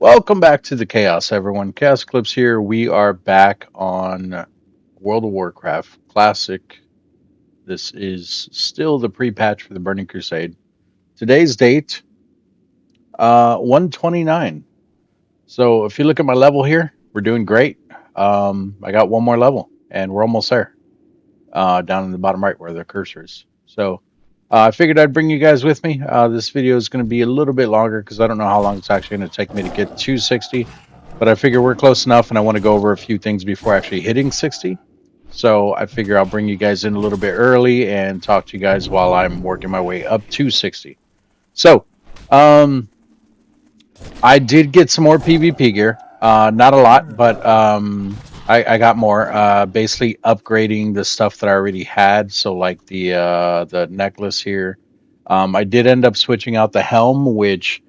Welcome back to the Chaos, everyone. ChaosEclipse here. We are back on World of Warcraft Classic. This is still the pre-patch for the Burning Crusade. Today's date, 129. So if you look at my level here, we're doing great. I got one more level, and we're almost there. Down in the bottom right where the cursor is. So I figured I'd bring you guys with me. This video is going to be a little bit longer because I don't know how long it's actually going to take me to get to 60. But I figure we're close enough, and I want to go over a few things before actually hitting 60. So I figure I'll bring you guys in a little bit early and talk to you guys while I'm working my way up to 60. So I did get some more PvP gear. Not a lot, but I got more. Basically upgrading the stuff that I already had. So like the necklace here. I did end up switching out the helm, which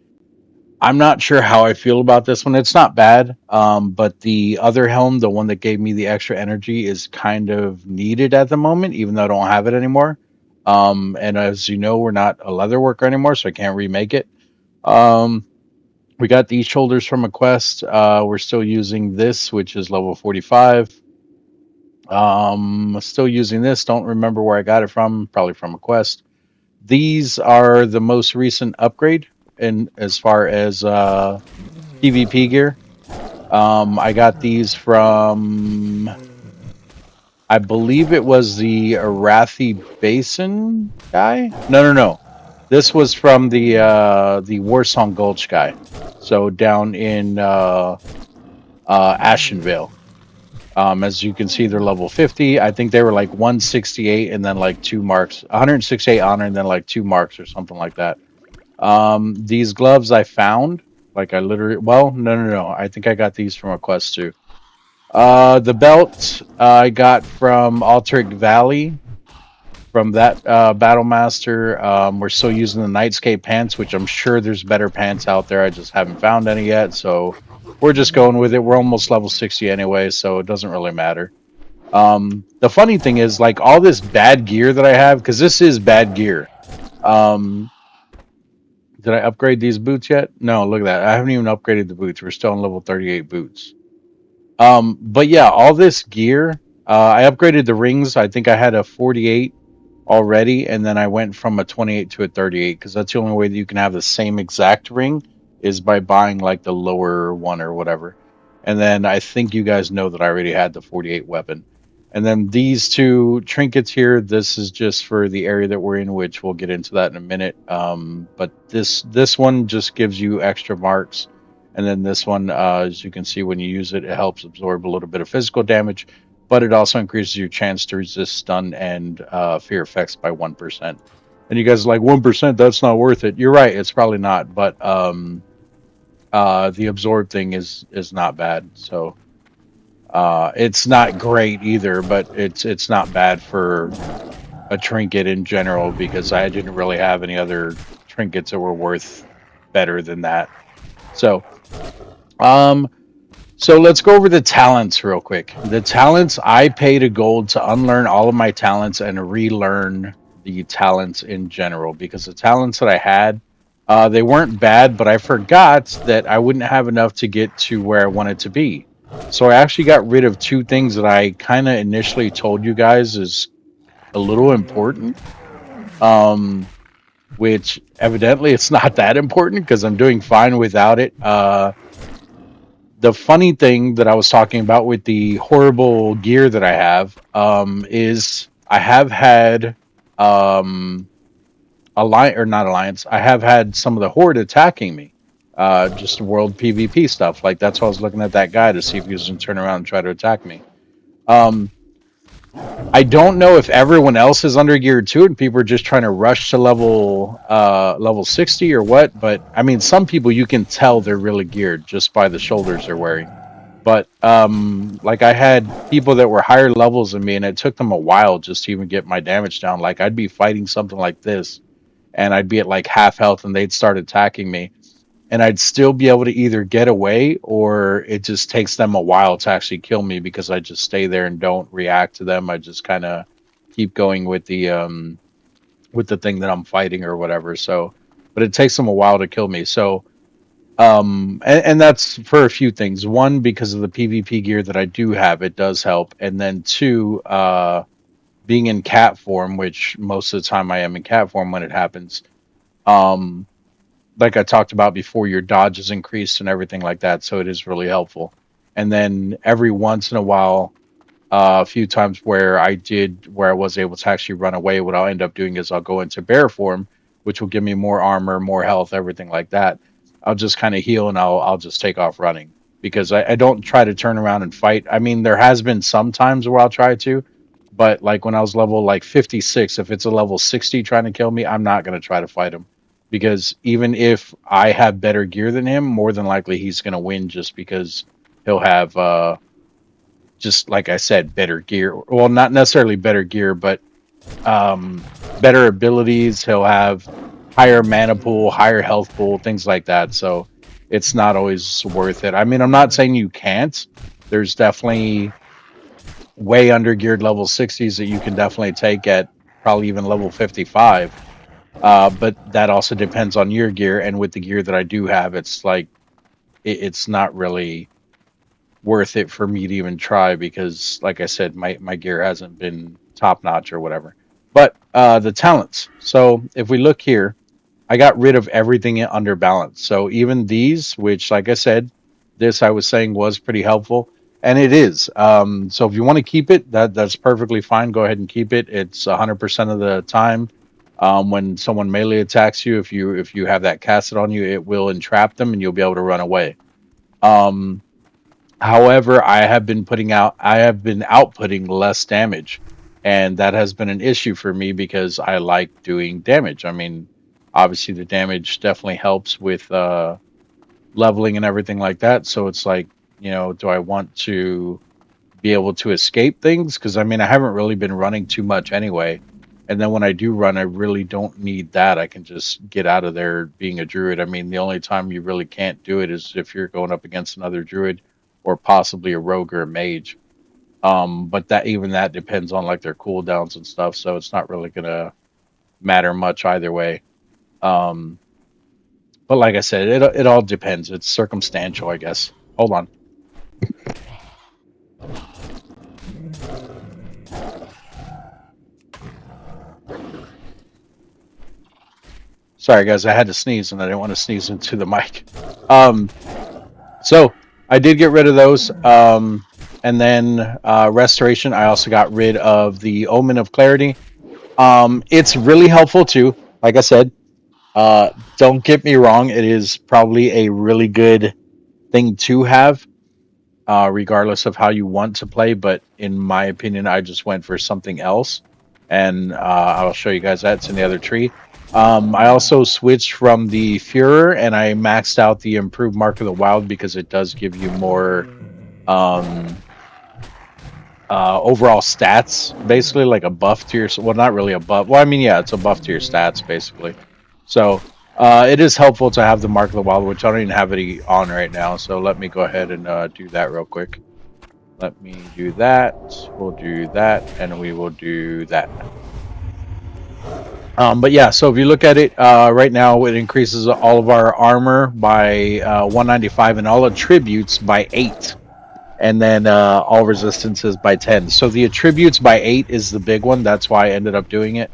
I'm not sure how I feel about this one. It's not bad, but the other helm, the one that gave me the extra energy, is kind of needed at the moment, even though I don't have it anymore. And as you know, we're not a leather worker anymore, so I can't remake it. Um, we got these shoulders from a quest. We're still using this, which is level 45. Still using this. Don't remember where I got it from. Probably from a quest. These are the most recent upgrade in as far as PvP gear. I got these from, I believe it was the Arathi Basin guy. No. This was from the Warsong Gulch guy. So down in Ashenvale. As you can see, they're level 50. I think they were like 168 and then like 2 marks, 168 honor and then like 2 marks or something like that. These gloves I found, like I literally, well, no. I think I got these from a quest too. The belt I got from Alteric Valley from that Battle Master. We're still using the Nightscape pants, which I'm sure there's better pants out there. I just haven't found any yet, so we're just going with it. We're almost level 60 anyway, so it doesn't really matter. The funny thing is, like all this bad gear that I have, because this is bad gear. Did I upgrade these boots yet? No, look at that. I haven't even upgraded the boots. We're still on level 38 boots. But yeah, all this gear, I upgraded the rings. I think I had a 48 already, and then I went from a 28 to a 38 because that's the only way that you can have the same exact ring is by buying like the lower one or whatever. And then I think you guys know that I already had the 48 weapon. And then these two trinkets here, this is just for the area that we're in, which we'll get into that in a minute. But this one just gives you extra marks. And then this one, as you can see, when you use it, it helps absorb a little bit of physical damage, but it also increases your chance to resist stun and fear effects by 1%. And you guys are like, 1%, that's not worth it. You're right, it's probably not, but the absorb thing is not bad. So it's not great either, but it's not bad for a trinket in general because I didn't really have any other trinkets that were worth better than that. So so let's go over the talents real quick. The talents, I paid a gold to unlearn all of my talents and relearn the talents in general because the talents that I had, they weren't bad, but I forgot that I wouldn't have enough to get to where I wanted to be. So I actually got rid of two things that I kind of initially told you guys is a little important. Which evidently it's not that important because I'm doing fine without it. The funny thing that I was talking about with the horrible gear that I have is I have had alliance or not alliance. I have had some of the horde attacking me. Just world PvP stuff. Like that's why I was looking at that guy to see if he was going to turn around and try to attack me. I don't know if everyone else is under geared too, and people are just trying to rush to level 60 or what. But I mean, some people you can tell they're really geared just by the shoulders they're wearing. But like I had people that were higher levels than me, and it took them a while just to even get my damage down. Like I'd be fighting something like this, and I'd be at like half health, and they'd start attacking me, and I'd still be able to either get away or it just takes them a while to actually kill me because I just stay there and don't react to them. I just kind of keep going with the thing that I'm fighting or whatever. So, but it takes them a while to kill me. So, And that's for a few things. One, because of the PvP gear that I do have, it does help. And then two, being in cat form, which most of the time I am in cat form when it happens. Um, like I talked about before, your dodge is increased and everything like that, so it is really helpful. And then every once in a while, a few times where I was able to actually run away, what I'll end up doing is I'll go into bear form, which will give me more armor, more health, everything like that. I'll just kind of heal and I'll just take off running because I don't try to turn around and fight. I mean, there has been some times where I'll try to, but like when I was level like 56, if it's a level 60 trying to kill me, I'm not going to try to fight him because even if I have better gear than him, more than likely he's going to win just because he'll have just like I said, better gear. Well, not necessarily better gear, but better abilities. He'll have higher mana pool, higher health pool, things like that. So it's not always worth it. I mean, I'm not saying you can't. There's definitely way under geared level 60s that you can definitely take at probably even level 55. But that also depends on your gear. And with the gear that I do have, it's like it's not really worth it for me to even try because like I said, my gear hasn't been top notch or whatever. But the talents. So if we look here, I got rid of everything under balance. So even these, which like I said, this I was saying was pretty helpful. And it is. So if you want to keep it, that's perfectly fine. Go ahead and keep it. It's 100% of the time. When someone melee attacks you, if you have that casted on you, it will entrap them and you'll be able to run away. Um, However, I have been outputting less damage, and that has been an issue for me because I like doing damage. I mean, obviously the damage definitely helps with leveling and everything like that. So it's like, do I want to be able to escape things? Because I mean, I haven't really been running too much anyway. And then when I do run, I really don't need that. I can just get out of there being a druid. I mean, the only time you really can't do it is if you're going up against another druid or possibly a rogue or a mage. But that depends on like their cooldowns and stuff, so it's not really gonna matter much either way. Um, but like I said, it all depends. It's circumstantial, I guess. Hold on. Sorry guys, I had to sneeze and I didn't want to sneeze into the mic. Um, so I did get rid of those. And then restoration, I also got rid of the Omen of Clarity. It's really helpful too. Like I said, don't get me wrong, it is probably a really good thing to have, regardless of how you want to play. But in my opinion, I just went for something else, and I'll show you guys that. It's in the other tree. I also switched from the Führer and I maxed out the improved Mark of the Wild because it does give you more um, overall stats, basically like a buff to your. Well, not really a buff. Well, I mean, yeah, it's a buff to your stats, basically. So it is helpful to have the Mark of the Wild, which I don't even have it on right now. So let me go ahead and do that real quick. Let me do that. We'll do that, and we will do that. But yeah, so if you look at it right now, it increases all of our armor by 195 and all attributes by 8. And then all resistances by 10. So the attributes by 8 is the big one. That's why I ended up doing it.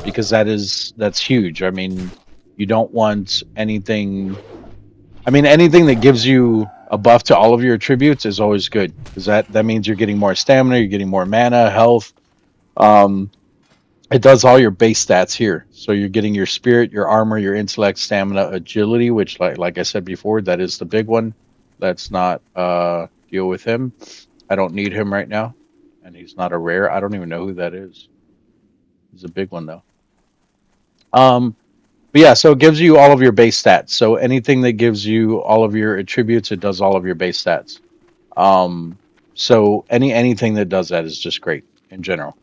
Because that's huge. I mean, you don't want anything. I mean, anything that gives you a buff to all of your attributes is always good because that means you're getting more stamina, you're getting more mana, health. Um, it does all your base stats here. So you're getting your spirit, your armor, your intellect, stamina, agility, which like I said before, that is the big one. Let's not deal with him. I don't need him right now. And he's not a rare. I don't even know who that is. He's a big one though. But yeah, so it gives you all of your base stats. So anything that gives you all of your attributes, it does all of your base stats. Um, so anything that does that is just great in general.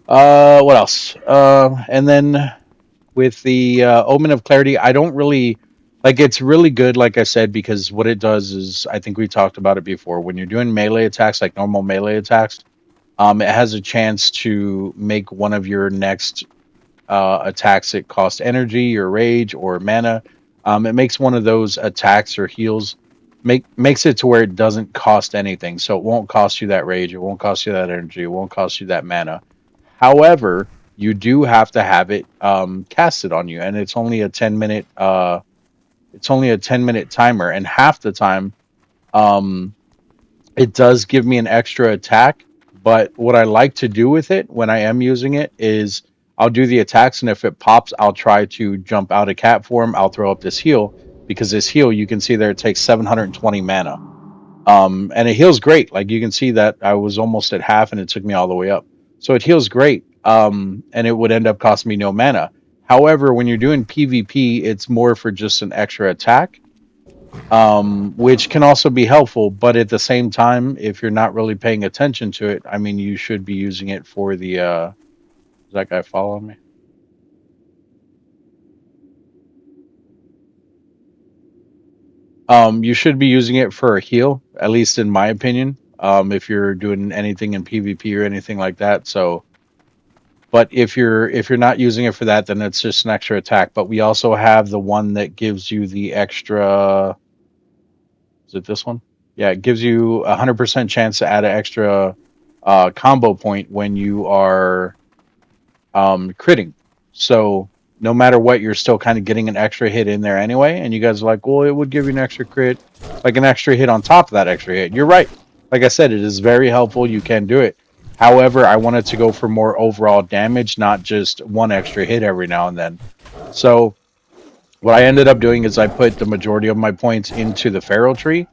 What else? And then with the Omen of Clarity, I don't really like. It's really good, like I said, because what it does is, I think we talked about it before. When you're doing melee attacks, like normal melee attacks, it has a chance to make one of your next attacks that cost energy or rage or mana. It makes one of those attacks or heals makes it to where it doesn't cost anything. So it won't cost you that rage, it won't cost you that energy, it won't cost you that mana. However, you do have to have it casted on you, and it's only a 10-minute timer, and half the time um it does give me an extra attack. But what I like to do with it when I am using it is I'll do the attacks, and if it pops, I'll try to jump out of cat form. I'll throw up this heal, because this heal, you can see there, it takes 720 mana. And it heals great. Like, you can see that I was almost at half and it took me all the way up. So it heals great. And it would end up costing me no mana. However, when you're doing PvP, it's more for just an extra attack, which can also be helpful. But at the same time, if you're not really paying attention to it, I mean, you should be using it for the. Is that guy following me? You should be using it for a heal, at least in my opinion. If you're doing anything in PvP or anything like that. So, but if you're not using it for that, then it's just an extra attack. But we also have the one that gives you the extra. Is it this one? Yeah, it gives you 100% chance to add an extra combo point when you are critting. So no matter what, you're still kind of getting an extra hit in there anyway. And you guys are like, well, it would give you an extra crit, like an extra hit on top of that extra hit. You're right. Like I said, it is very helpful. You can do it. However, I wanted to go for more overall damage, not just one extra hit every now and then. So what I ended up doing is I put the majority of my points into the feral tree,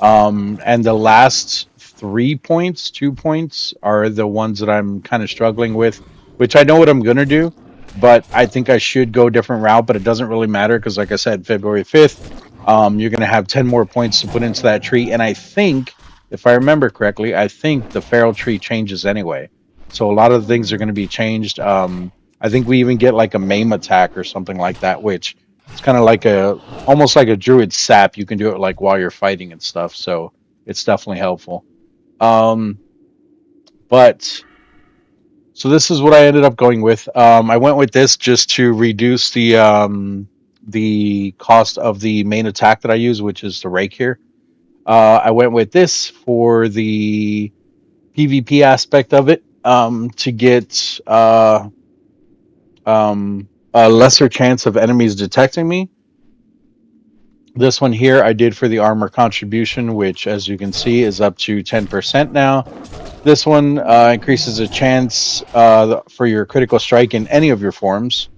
and the last 3 points, 2 points, are the ones that I'm kind of struggling with, which I know what I'm gonna do, but I think I should go a different route. But it doesn't really matter because, like I said, February 5th, you're gonna have 10 more points to put into that tree, and I think, if I remember correctly, I think the feral tree changes anyway. So a lot of the things are going to be changed. I think we even get like a maim attack or something like that, which it's kind of like almost like a druid sap. You can do it like while you're fighting and stuff, so it's definitely helpful. Um, but so this is what I ended up going with. I went with this just to reduce the cost of the main attack that I use, which is the rake here. I went with this for the PvP aspect of it, to get a lesser chance of enemies detecting me. This one here I did for the armor contribution, which, as you can see, is up to 10% now. This one increases the chance for your critical strike in any of your forms.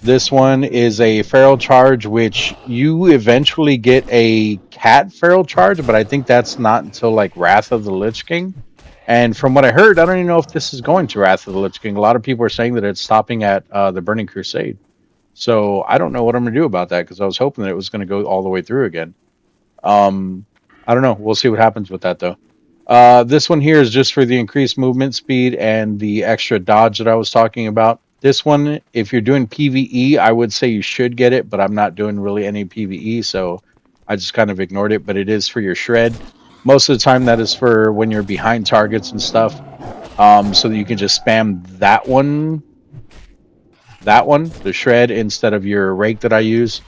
This one is a feral charge, which you eventually get a cat feral charge, but I think that's not until like Wrath of the Lich King. And from what I heard, I don't even know if this is going to Wrath of the Lich King. A lot of people are saying that it's stopping at the Burning Crusade. So I don't know what I'm going to do about that, because I was hoping that it was going to go all the way through again. I don't know. We'll see what happens with that, though. This one here is just for the increased movement speed and the extra dodge that I was talking about. This one, if you're doing PvE, I would say you should get it, but I'm not doing really any PvE, so I just kind of ignored it. But it is for your shred. Most of the time, that is for when you're behind targets and stuff, so that you can just spam the shred, instead of your rake that I use,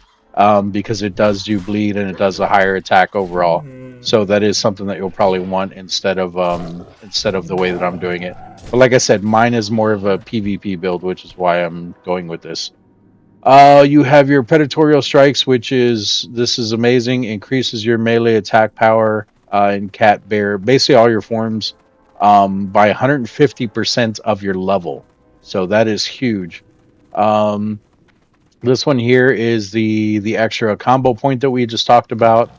because it does do bleed and it does a higher attack overall. So that is something that you'll probably want instead of the way that I'm doing it. But like I said, mine is more of a PvP build, which is why I'm going with this. You have your Predatorial Strikes, this is amazing. Increases your melee attack power in cat, bear, basically all your forms, by 150% of your level. So that is huge. Um, this one here is the extra combo point that we just talked about.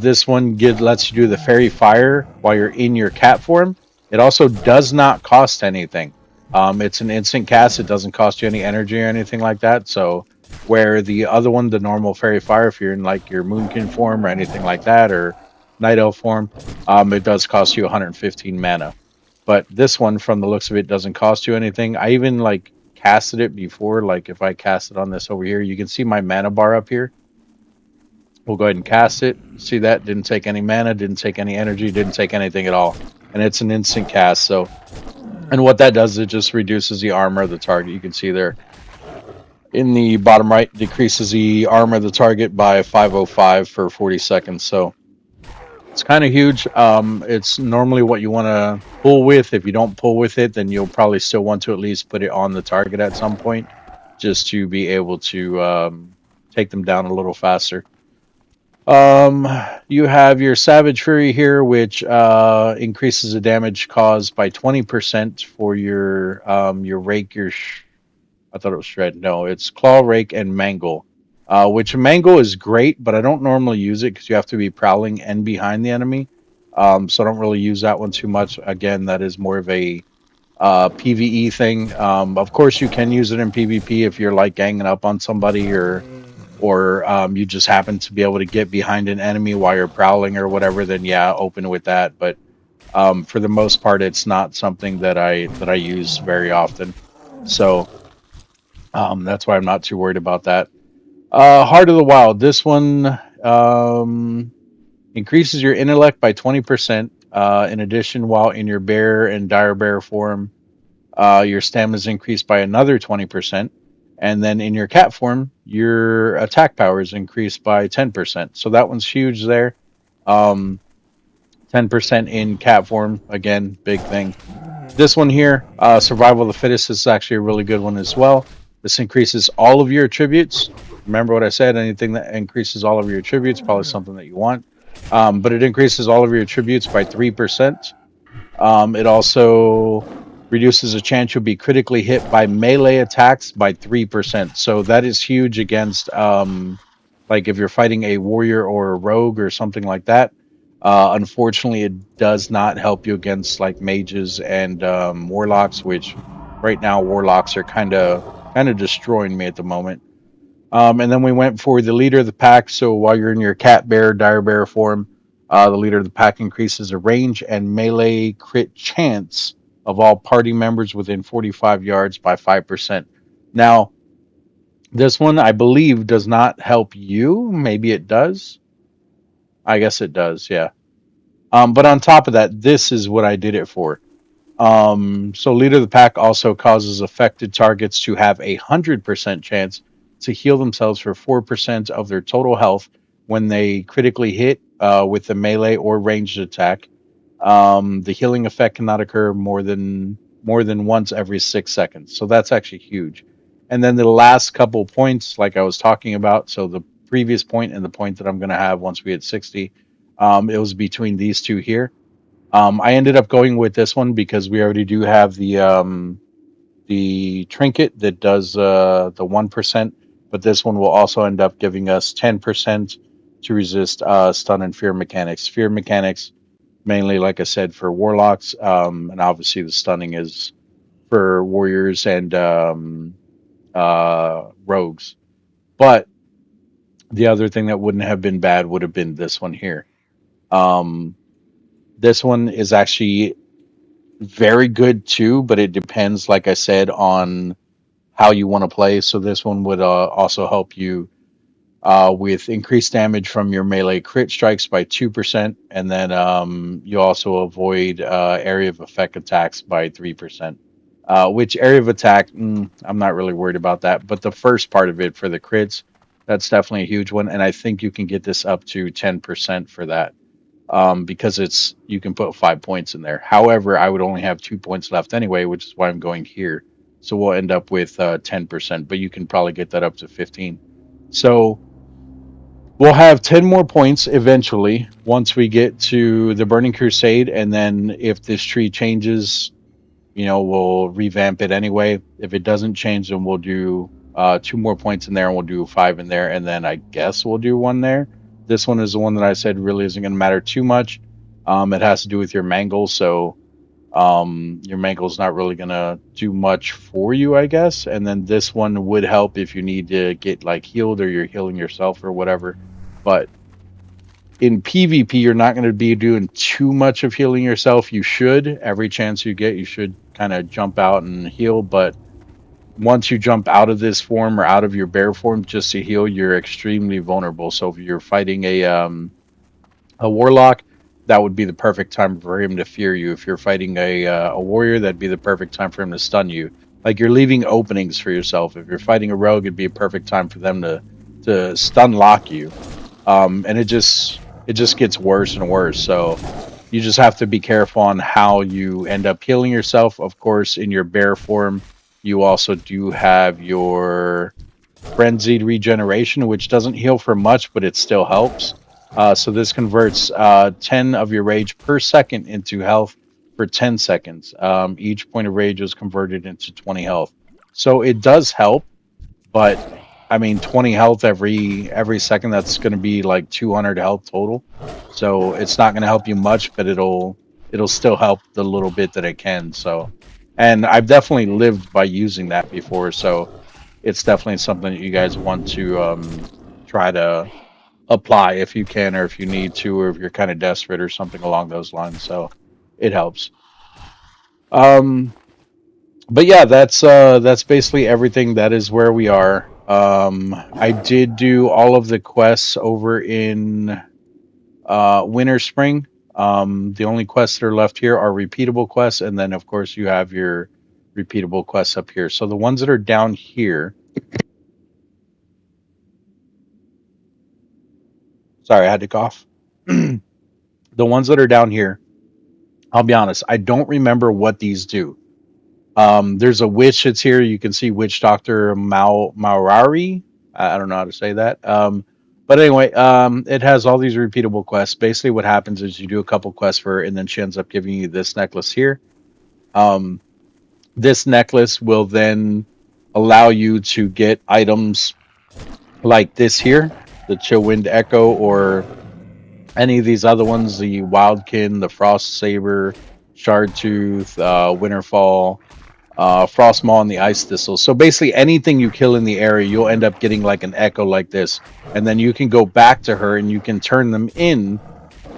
This one lets you do the fairy fire while you're in your cat form. It also does not cost anything. It's an instant cast. It doesn't cost you any energy or anything like that. So where the other one, the normal fairy fire, if you're in like your moonkin form or anything like that, or night elf form, it does cost you 115 mana. But this one, from the looks of it, doesn't cost you anything. I even like casted it before. Like if I cast it on this over here, you can see my mana bar up here. We'll go ahead and cast it. See that? Didn't take any mana, didn't take any energy, didn't take anything at all. And it's an instant cast. So, and what that does, it just reduces the armor of the target. You can see there. in the bottom right, decreases the armor of the target by 505 for 40 seconds. So it's kind of huge. It's normally what you want to pull with. If you don't pull with it, then you'll probably still want to at least put it on the target at some point, just to be able to take them down a little faster. Um, you have your Savage Fury here, which increases the damage caused by 20% for your rake, I thought it was shred. No, it's claw, rake, and mangle. Which mangle is great, but I don't normally use it because you have to be prowling and behind the enemy. So I don't really use that one too much. Again, that is more of a PVE thing. Of course, you can use it in PvP if you're like ganging up on somebody, or you just happen to be able to get behind an enemy while you're prowling or whatever. Then yeah, open with that. But for the most part, it's not something that I use very often. So that's why I'm not too worried about that. Heart of the Wild. This one increases your intellect by 20%. In addition, while in your bear and dire bear form, your stamina is increased by another 20%. And then in your cat form, your attack power is increased by 10%. So that one's huge there. Um, 10% in cat form. Again, big thing. This one here, Survival of the Fittest, is actually a really good one as well. This increases all of your attributes. Remember what I said, anything that increases all of your attributes, probably something that you want. But it increases all of your attributes by 3%. It also reduces the chance you'll be critically hit by melee attacks by 3%. So that is huge against, like if you're fighting a warrior or a rogue or something like that. Unfortunately, it does not help you against like mages and warlocks, which right now warlocks are kind of destroying me at the moment. And then we went for the leader of the pack. So while you're in your cat bear, dire bear form, the leader of the pack increases the range and melee crit chance of all party members within 45 yards by 5%. Now, this one I believe does not help you. Maybe it does. I guess it does. Yeah. But on top of that, this is what I did it for. So leader of the pack also causes affected targets to have 100% chance to heal themselves for 4% of their total health when they critically hit with a melee or ranged attack. The healing effect cannot occur more than once every 6 seconds. So that's actually huge. And then the last couple points, like I was talking about, so the previous point and the point that I'm going to have once we hit 60, it was between these two here. I ended up going with this one because we already do have the trinket that does the 1%, but this one will also end up giving us 10% to resist stun and fear mechanics. Fear mechanics mainly, like I said, for warlocks, and obviously the stunning is for warriors and rogues. But the other thing that wouldn't have been bad would have been this one here. Um, this one is actually very good too, but it depends, like I said, on how you want to play. So this one would also help you with increased damage from your melee crit strikes by 2%, and then you also avoid area of effect attacks by 3%. Which area of attack, I'm not really worried about that, but the first part of it for the crits, that's definitely a huge one, and I think you can get this up to 10% for that because you can put 5 points in there. However, I would only have 2 points left anyway, which is why I'm going here. So we'll end up with 10%, but you can probably get that up to 15. So we'll have 10 more points eventually once we get to the Burning Crusade, and then if this tree changes, we'll revamp it anyway. If it doesn't change, then we'll do 2 more points in there, and we'll do 5 in there, and then I guess we'll do 1 there. This one is the one that I said really isn't going to matter too much. It has to do with your mangle, so your mangle's not really going to do much for you, I guess. And then this one would help if you need to get like healed or you're healing yourself or whatever. But in PvP, you're not going to be doing too much of healing yourself. You should, every chance you get, you should kind of jump out and heal. But once you jump out of this form or out of your bear form just to heal, you're extremely vulnerable. So if you're fighting a warlock, that would be the perfect time for him to fear you. If you're fighting a warrior, that'd be the perfect time for him to stun you. like you're leaving openings for yourself. If you're fighting a rogue, it'd be a perfect time for them to stun lock you. And it just gets worse and worse. So you just have to be careful on how you end up healing yourself. Of course, in your bear form, you also do have your frenzied regeneration, which doesn't heal for much, but it still helps. So this converts 10 of your rage per second into health for 10 seconds. Each point of rage is converted into 20 health. So it does help, but I mean 20 health every second, that's going to be like 200 health total. So it's not going to help you much, but it'll still help the little bit that it can. So, and I've definitely lived by using that before, so it's definitely something that you guys want to try to apply if you can, or if you need to, or if you're kind of desperate or something along those lines. So it helps. Um, but yeah, that's basically everything. That is where we are. I did do all of the quests over in Winter Spring. The only quests that are left here are repeatable quests, and then of course you have your repeatable quests up here. So the ones that are down here. Sorry, I had to cough. The ones that are down here, I'll be honest, I don't remember what these do. There's a witch that's here. You can see Witch Doctor Maurari. I don't know how to say that. But anyway, it has all these repeatable quests. Basically, what happens is you do a couple quests for her, and then she ends up giving you this necklace here. Um, this necklace will then allow you to get items like this here, the Chillwind Echo, or any of these other ones, the Wildkin, the Frost Saber, Shardtooth, Winterfall, Frostmaw, and the Ice Thistle. So basically, anything you kill in the area, you'll end up getting like an echo like this, and then you can go back to her and you can turn them in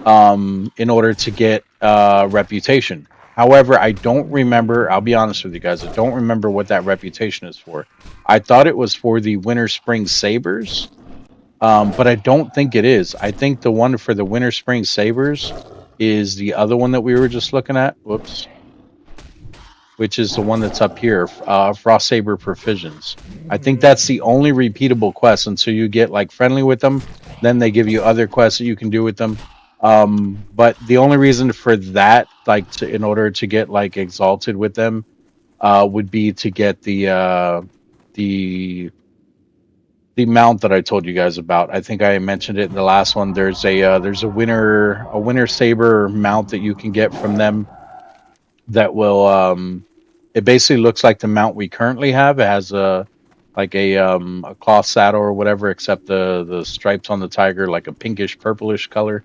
order to get reputation. However, I don't remember. I'll be honest with you guys. I don't remember what that reputation is for. I thought it was for the Winter Spring Sabers, but I don't think it is. I think the one for the Winter Spring Sabers is the other one that we were just looking at. Whoops. Which is the one that's up here, Frost Saber Provisions. I think that's the only repeatable quest until you get like friendly with them. Then they give you other quests that you can do with them. But the only reason for that, like in order to get like exalted with them, would be to get the mount that I told you guys about. I think I mentioned it in the last one. There's a winter saber mount that you can get from them that will it basically looks like the mount we currently have. It has a cloth saddle or whatever, except the stripes on the tiger like a pinkish purplish color,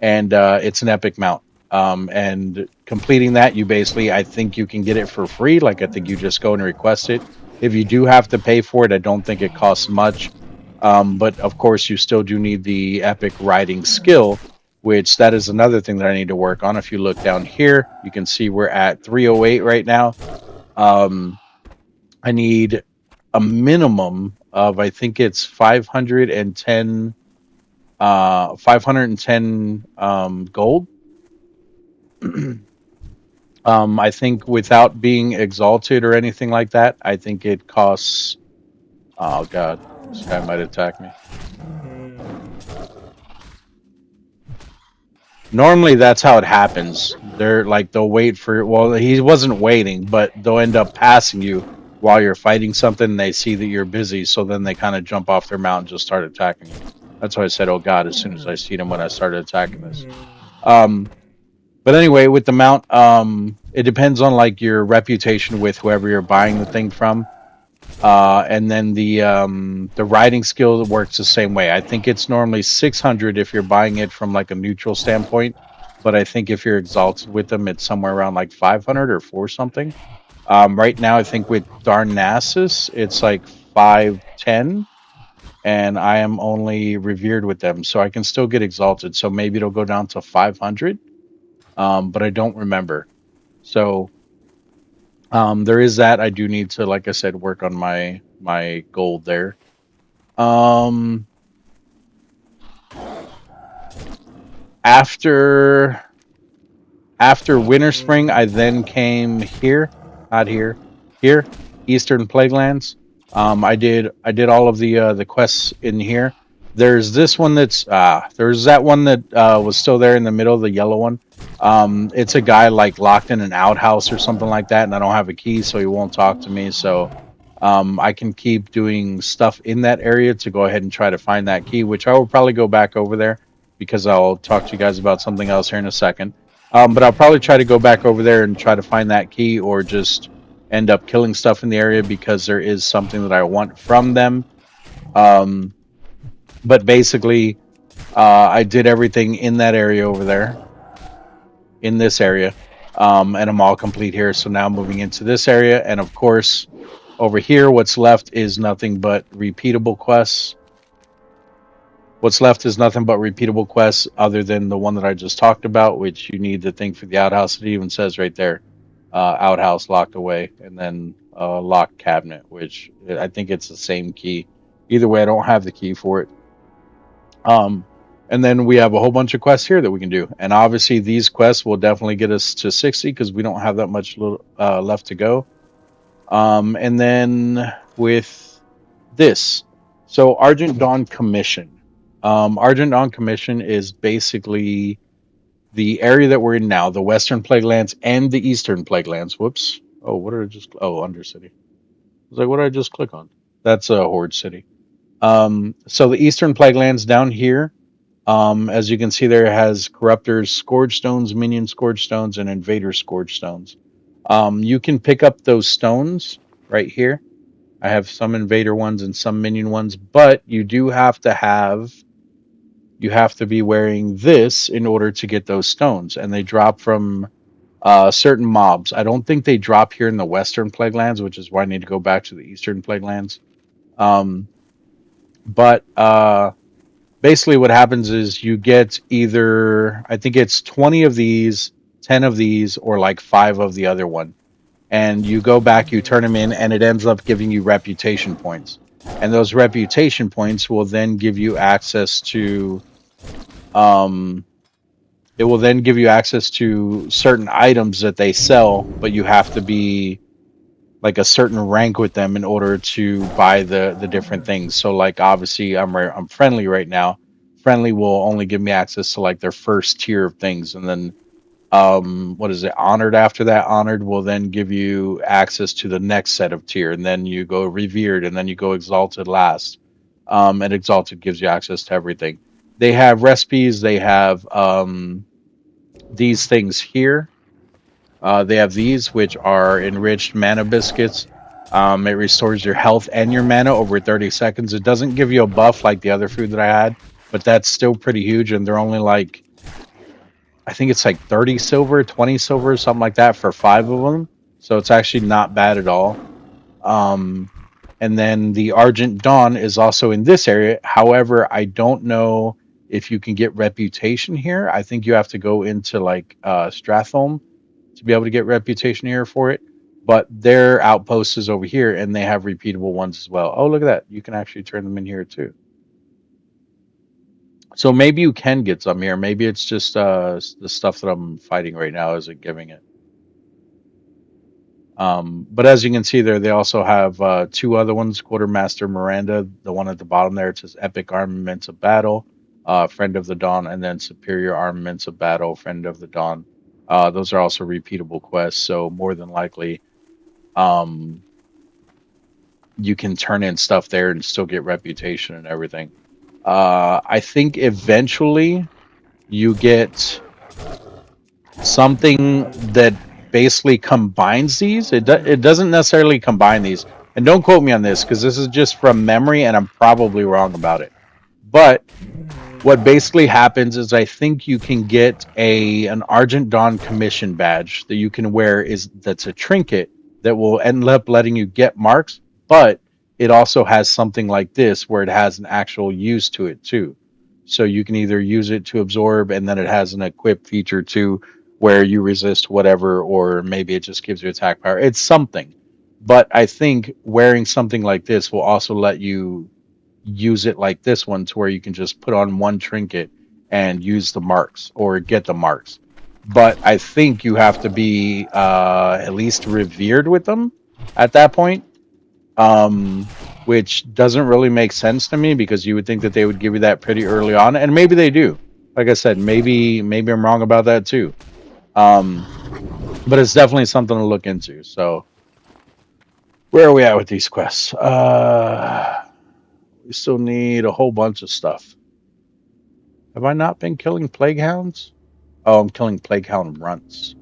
and it's an epic mount. And completing that, you basically, I think you can get it for free. Like I think you just go and request it. If you do have to pay for it, I don't think it costs much. But of course, you still do need the epic riding skill, which that is another thing that I need to work on. If you look down here, you can see we're at 308 right now. I need a minimum of, I think it's 510 gold. I think without being exalted or anything like that, I think it costs. Oh god, this guy might attack me. Normally that's how it happens. They'll wait for, well, he wasn't waiting, but they'll end up passing you while you're fighting something, and they see that you're busy, so then they kind of jump off their mount and just start attacking you. That's why I said, oh god, as soon as I seen him when I started attacking this. But anyway, with the mount, it depends on like your reputation with whoever you're buying the thing from. And then the riding skill works the same way. I think it's normally 600 if you're buying it from like a neutral standpoint, but I think if you're exalted with them, it's somewhere around like 500 or 4 something. Right now, I think with Darnassus, it's like 510, and I am only revered with them, so I can still get exalted. So maybe it'll go down to 500, but I don't remember. So there is that. I do need to, like I said, work on my gold there. After Winter Spring, I then came here, not here, here, Eastern Plaguelands. I did all of the quests in here. There's this one there's that one that was still there in the middle, the yellow one. It's a guy like locked in an outhouse or something like that, and I don't have a key, so he won't talk to me. So I can keep doing stuff in that area to go ahead and try to find that key, which I will probably go back over there because I'll talk to you guys about something else here in a second. But I'll probably try to go back over there and try to find that key, or just end up killing stuff in the area because there is something that I want from them. Um, but basically, I did everything in that area over there, in this area, and I'm all complete here. So now moving into this area, and of course, over here, what's left is nothing but repeatable quests. What's left is nothing but repeatable quests, other than the one that I just talked about, which you need the thing for the outhouse. It even says right there, outhouse locked away, and then locked cabinet, which I think it's the same key. Either way, I don't have the key for it. And then we have a whole bunch of quests here that we can do, and obviously these quests will definitely get us to 60 because we don't have that much left to go. And then with this, so Argent Dawn Commission. Argent Dawn Commission is basically the area that we're in now, the Western Plaguelands and the Eastern Plaguelands. Whoops. Oh, what did I just? Oh, Undercity. I was like, what did I just click on? That's a Horde City. So the Eastern Plaguelands down here, as you can see, there has Corruptors, Scourge Stones, Minion Scourge Stones, and Invader Scourge Stones. You can pick up those stones right here. I have some Invader ones and some Minion ones, but you have to be wearing this in order to get those stones, and they drop from certain mobs. I don't think they drop here in the Western Plaguelands, which is why I need to go back to the Eastern Plaguelands. But basically, what happens is you get either, I think it's 20 of these, 10 of these, or like 5 of the other one. And you go back, you turn them in, and it ends up giving you reputation points. And those reputation points will then give you access to it will then give you access to certain items that they sell, but you have to be like a certain rank with them in order to buy the different things. So like obviously I'm friendly right now. Friendly will only give me access to like their first tier of things, and then what is it, honored after that. Honored will then give you access to the next set of tier, and then you go revered, and then you go exalted last. And exalted gives you access to everything. They have recipes, they have these things here. They have these, which are enriched mana biscuits. It restores your health and your mana over 30 seconds. It doesn't give you a buff like the other food that I had, but that's still pretty huge, and they're only like, I think it's like 30 silver, 20 silver, something like that for 5 of them. So it's actually not bad at all. And then the Argent Dawn is also in this area. However, I don't know if you can get reputation here. I think you have to go into like Stratholme to be able to get reputation here for it. But their outpost is over here, and they have repeatable ones as well. Oh, look at that. You can actually turn them in here too. So maybe you can get some here. Maybe it's just the stuff that I'm fighting right now isn't giving it. But as you can see there, they also have 2 other ones. Quartermaster Miranda, the one at the bottom there, it says Epic Armaments of Battle, Friend of the Dawn, and then Superior Armaments of Battle, Friend of the Dawn. Those are also repeatable quests, so more than likely you can turn in stuff there and still get reputation and everything. I think eventually you get something that basically combines these. It doesn't necessarily combine these, and don't quote me on this because this is just from memory and I'm probably wrong about it. But what basically happens is I think you can get an Argent Dawn commission badge that you can wear, that's a trinket that will end up letting you get marks, but it also has something like this where it has an actual use to it too. So you can either use it to absorb, and then it has an equip feature too where you resist whatever, or maybe it just gives you attack power. It's something. But I think wearing something like this will also let you use it like this one, to where you can just put on one trinket and use the marks or get the marks. But I think you have to be at least revered with them at that point. which doesn't really make sense to me because you would think that they would give you that pretty early on, and maybe they do. Like I said, maybe I'm wrong about that too. But it's definitely something to look into. So where are we at with these quests? We still need a whole bunch of stuff. Have I not been killing plague hounds? Oh, I'm killing plague hound runts.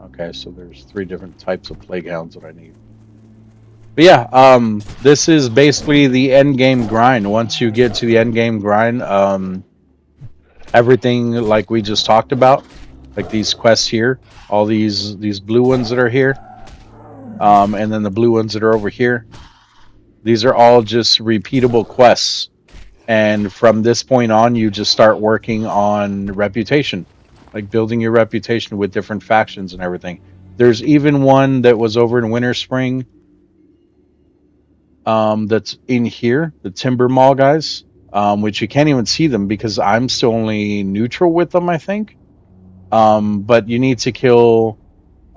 Okay, so there's 3 different types of plague hounds that I need. But yeah, this is basically the end game grind. Once you get to the end game grind, everything like we just talked about, like these quests here, all these blue ones that are here, and then the blue ones that are over here. These are all just repeatable quests. And from this point on, you just start working on reputation, like building your reputation with different factions and everything. There's even one that was over in Winter Spring, that's in here, the Timber Mall guys, which you can't even see them because I'm still only neutral with them, I think. But you need to kill,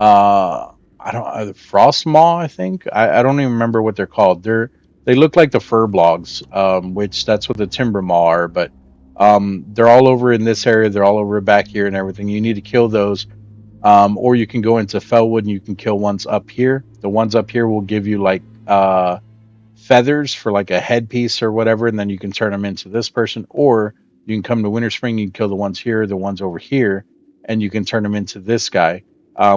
I don't, Frost Maw, I think. I don't even remember what they're called. They look like the fur blogs, which that's what the Timber Maw are. But they're all over in this area. They're all over back here and everything. You need to kill those, or you can go into Fellwood and you can kill ones up here. The ones up here will give you like feathers for like a headpiece or whatever, and then you can turn them into this person, or you can come to Winter Spring, you can kill the ones here, the ones over here, and you can turn them into this guy,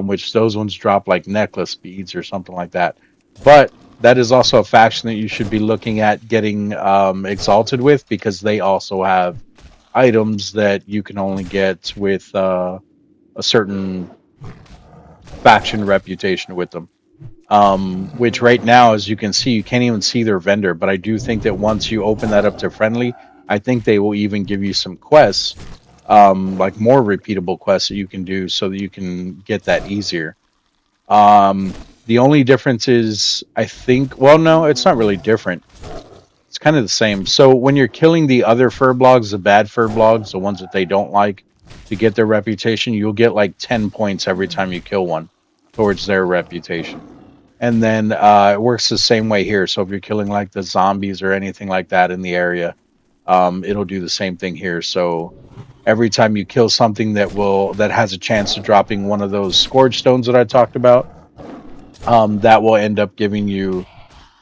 which those ones drop like necklace beads or something like that. But that is also a faction that you should be looking at getting exalted with, because they also have items that you can only get with a certain faction reputation with them. Which right now, as you can see, you can't even see their vendor. But I do think that once you open that up to friendly, I think they will even give you some quests, like more repeatable quests that you can do so that you can get that easier. The only difference is, I think, well, no, it's not really different. It's kind of the same. So when you're killing the other fur blogs, the bad fur blogs, the ones that they don't like, to get their reputation, you'll get like 10 points every time you kill one towards their reputation. And then it works the same way here. So if you're killing like the zombies or anything like that in the area, it'll do the same thing here. So every time you kill something that has a chance of dropping one of those scourge stones that I talked about, that will end up giving you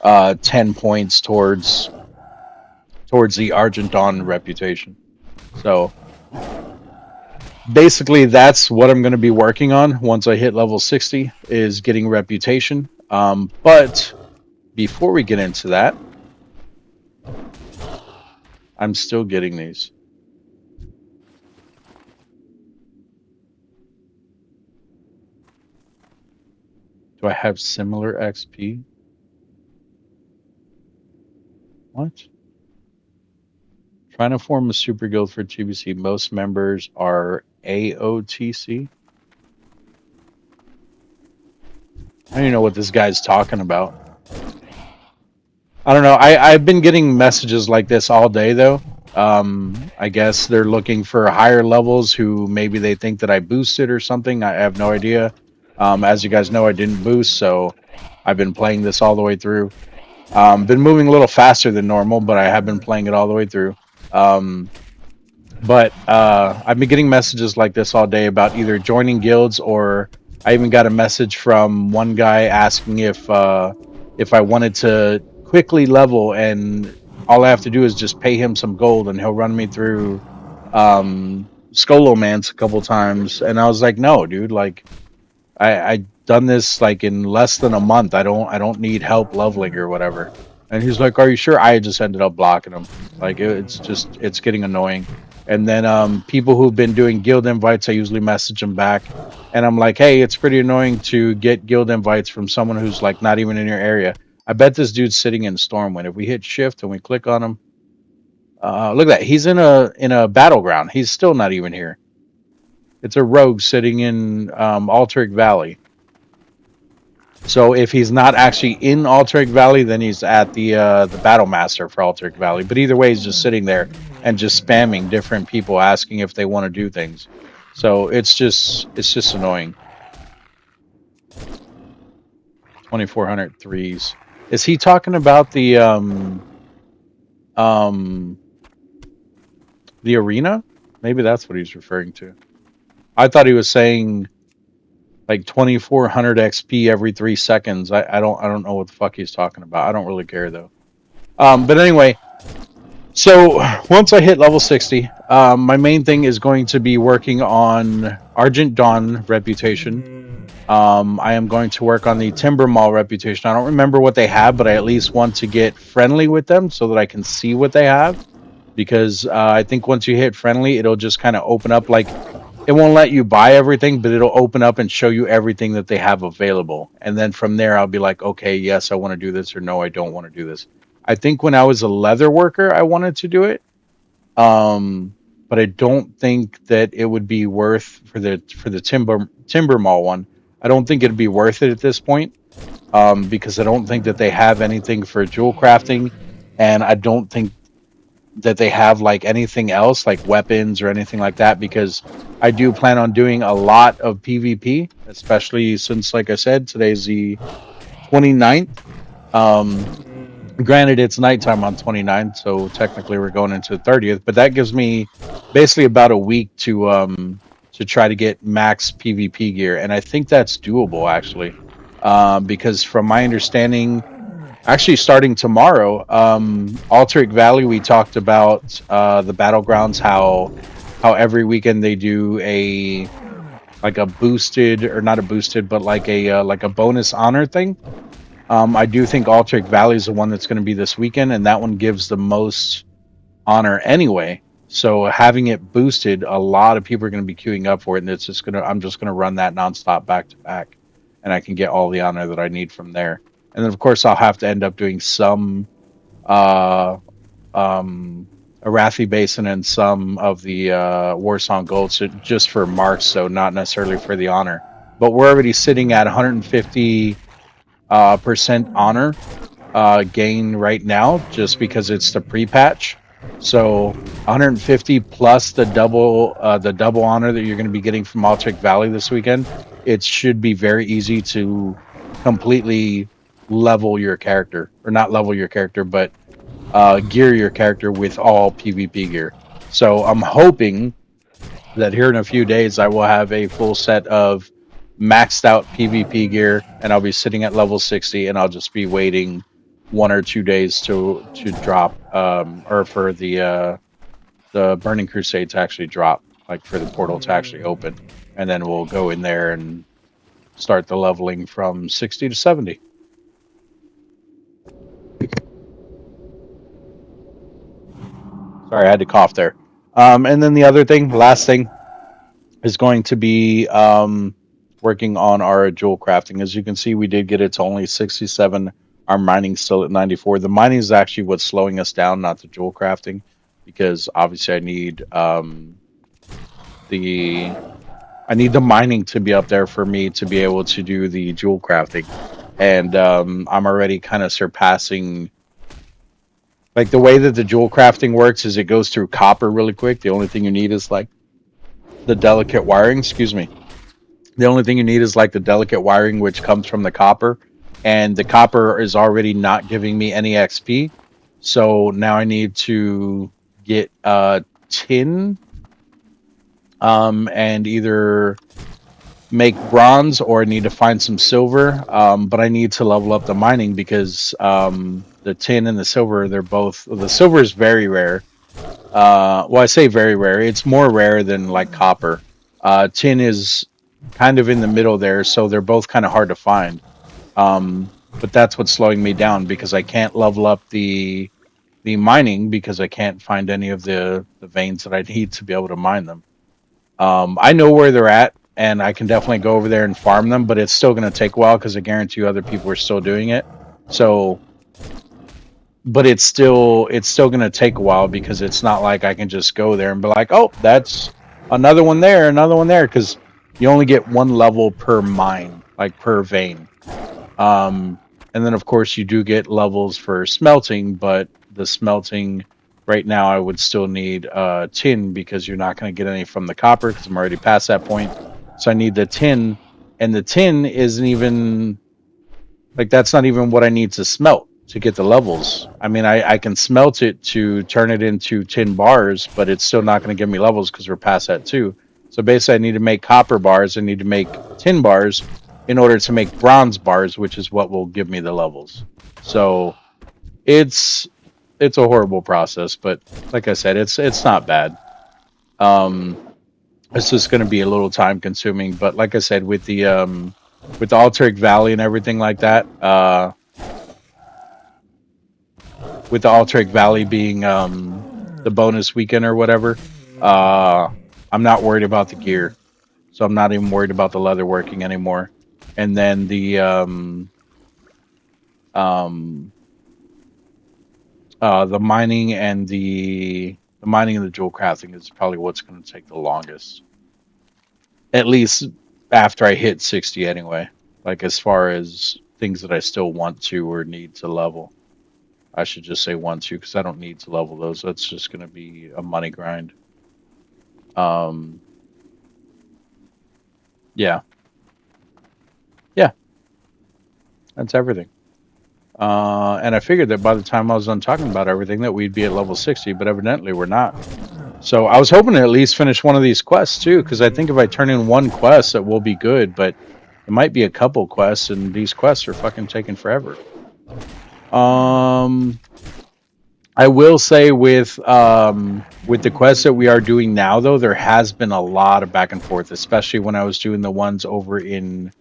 10 points towards the Argent Dawn reputation. So basically, that's what I'm going to be working on once I hit level 60, is getting reputation. But before we get into that, I'm still getting these. Do I have similar XP? What? Trying to form a super guild for TBC. Most members are AOTC. I don't even know what this guy's talking about. I don't know. I've been getting messages like this all day, though. I guess they're looking for higher levels who maybe they think that I boosted or something. I have no idea. As you guys know, I didn't boost, so I've been playing this all the way through. Been moving a little faster than normal, but I have been playing it all the way through. But I've been getting messages like this all day about either joining guilds, or I even got a message from one guy asking if I wanted to quickly level, and all I have to do is just pay him some gold and he'll run me through Skolomance a couple times. And I was like, no, dude, like I done this like in less than a month. I don't need help leveling or whatever. And he's like, are you sure? I just ended up blocking him. Like it's getting annoying. And then people who've been doing guild invites, I usually message them back, and I'm like, hey, it's pretty annoying to get guild invites from someone who's like not even in your area. I bet this dude's sitting in Stormwind. If we hit shift and we click on him, look at that. He's in a battleground. He's still not even here. It's a rogue sitting in Alteric Valley. So if he's not actually in Alteric Valley, then he's at the Battle Master for Alteric Valley. But either way, he's just sitting there and just spamming different people, asking if they want to do things. So it's just annoying. 2400 threes. Is he talking about um the arena? Maybe that's what he's referring to. I thought he was saying like 2400 XP every 3 seconds. I don't know what the fuck he's talking about. I don't really care though. But anyway, so once I hit level 60, my main thing is going to be working on Argent Dawn reputation. I am going to work on the Timber Mall reputation. I don't remember what they have, but I at least want to get friendly with them so that I can see what they have. Because I think once you hit friendly, it'll just kind of open up. Like, it won't let you buy everything, but it'll open up and show you everything that they have available. And then from there, I'll be like, okay, yes, I want to do this, or no, I don't want to do this. I think when I was a leather worker, I wanted to do it. But I don't think that it would be worth for the timber mall one. I don't think it'd be worth it at this point. Because I don't think that they have anything for jewel crafting, and I don't think that they have like anything else like weapons or anything like that, because I do plan on doing a lot of PvP, especially since, like I said, today's the 29th. Granted, it's nighttime on 29th, so technically we're going into the 30th, but that gives me basically about a week to try to get max PvP gear, and I think that's doable actually. Because from my understanding, actually starting tomorrow, Alteric Valley, we talked about the battlegrounds, how every weekend they do a like a boosted, or not a boosted, but like a bonus honor thing. I do think Alteric Valley is the one that's going to be this weekend, and that one gives the most honor anyway. So having it boosted, a lot of people are going to be queuing up for it, and I'm just gonna run that nonstop back to back, and I can get all the honor that I need from there. And then of course I'll have to end up doing some uh Arathi Basin and some of the Warsong Gold, so just for marks, so not necessarily for the honor. But we're already sitting at 150 percent honor gain right now, just because it's the pre-patch. So 150 plus the double honor that you're going to be getting from Altric Valley this weekend. It should be very easy to completely level your character, or not level your character, but gear your character with all PvP gear. So I'm hoping that here in a few days I will have a full set of maxed out PvP gear, and I'll be sitting at level 60, and I'll just be waiting 1 or 2 days to drop, or for the Burning Crusade to actually drop, like for the portal to actually open, and then we'll go in there and start the leveling from 60 to 70. Sorry, I had to cough there. And then the other thing, last thing, is going to be working on our jewel crafting. As you can see, we did get it to only 67. Our mining's still at 94. The mining is actually what's slowing us down, not the jewel crafting, because obviously I need the mining to be up there for me to be able to do the jewel crafting. And I'm already kind of surpassing. Like, the way that the jewel crafting works is it goes through copper really quick. The only thing you need is like the delicate wiring. Excuse me. The only thing you need is like the delicate wiring, which comes from the copper, and the copper is already not giving me any XP. So now I need to get tin, and either make bronze, or I need to find some silver. But I need to level up the mining, because the tin and the silver, the silver is very rare. Well, I say very rare. It's more rare than like copper. Tin is kind of in the middle there, so they're both kind of hard to find. But that's what's slowing me down, because I can't level up the mining, because I can't find any of the veins that I need to be able to mine them. I know where they're at, and I can definitely go over there and farm them, but it's still going to take a while, because I guarantee you other people are still doing it. So, but it's still going to take a while, because it's not like I can just go there and be like, oh, that's another one there, because you only get one level per mine, like per vein. And then of course you do get levels for smelting, but the smelting right now I would still need tin, because you're not going to get any from the copper, because I'm already past that point. So I need the tin, and the tin isn't even Like that's not even what I need to smelt to get the levels. I mean, I can smelt it to turn it into tin bars, but it's still not going to give me levels because we're past that too. So basically, I need to make copper bars. I need to make tin bars in order to make bronze bars, which is what will give me the levels. So it's it's a horrible process, but like I said, it's not bad. Um, it's just going to be a little time consuming, but like I said, with the Alteric Valley and everything like that, with the Alteric Valley being the bonus weekend or whatever, uh, I'm not worried about the gear, so I'm not even worried about the leather working anymore. And then um, the mining and the mining and the jewel crafting is probably what's going to take the longest, at least after I hit 60 anyway. Like as far as things that I still want to or need to level. I should just say want to because I don't need to level those. That's just going to be a money grind. Um, yeah, yeah, that's everything. And I figured that by the time I was done talking about everything, that we'd be at level 60, but evidently we're not. So I was hoping to at least finish one of these quests too, because I think if I turn in one quest, it will be good. But it might be a couple quests, and these quests are fucking taking forever. I will say with the quests that we are doing now, though, there has been a lot of back and forth, especially when I was doing the ones over in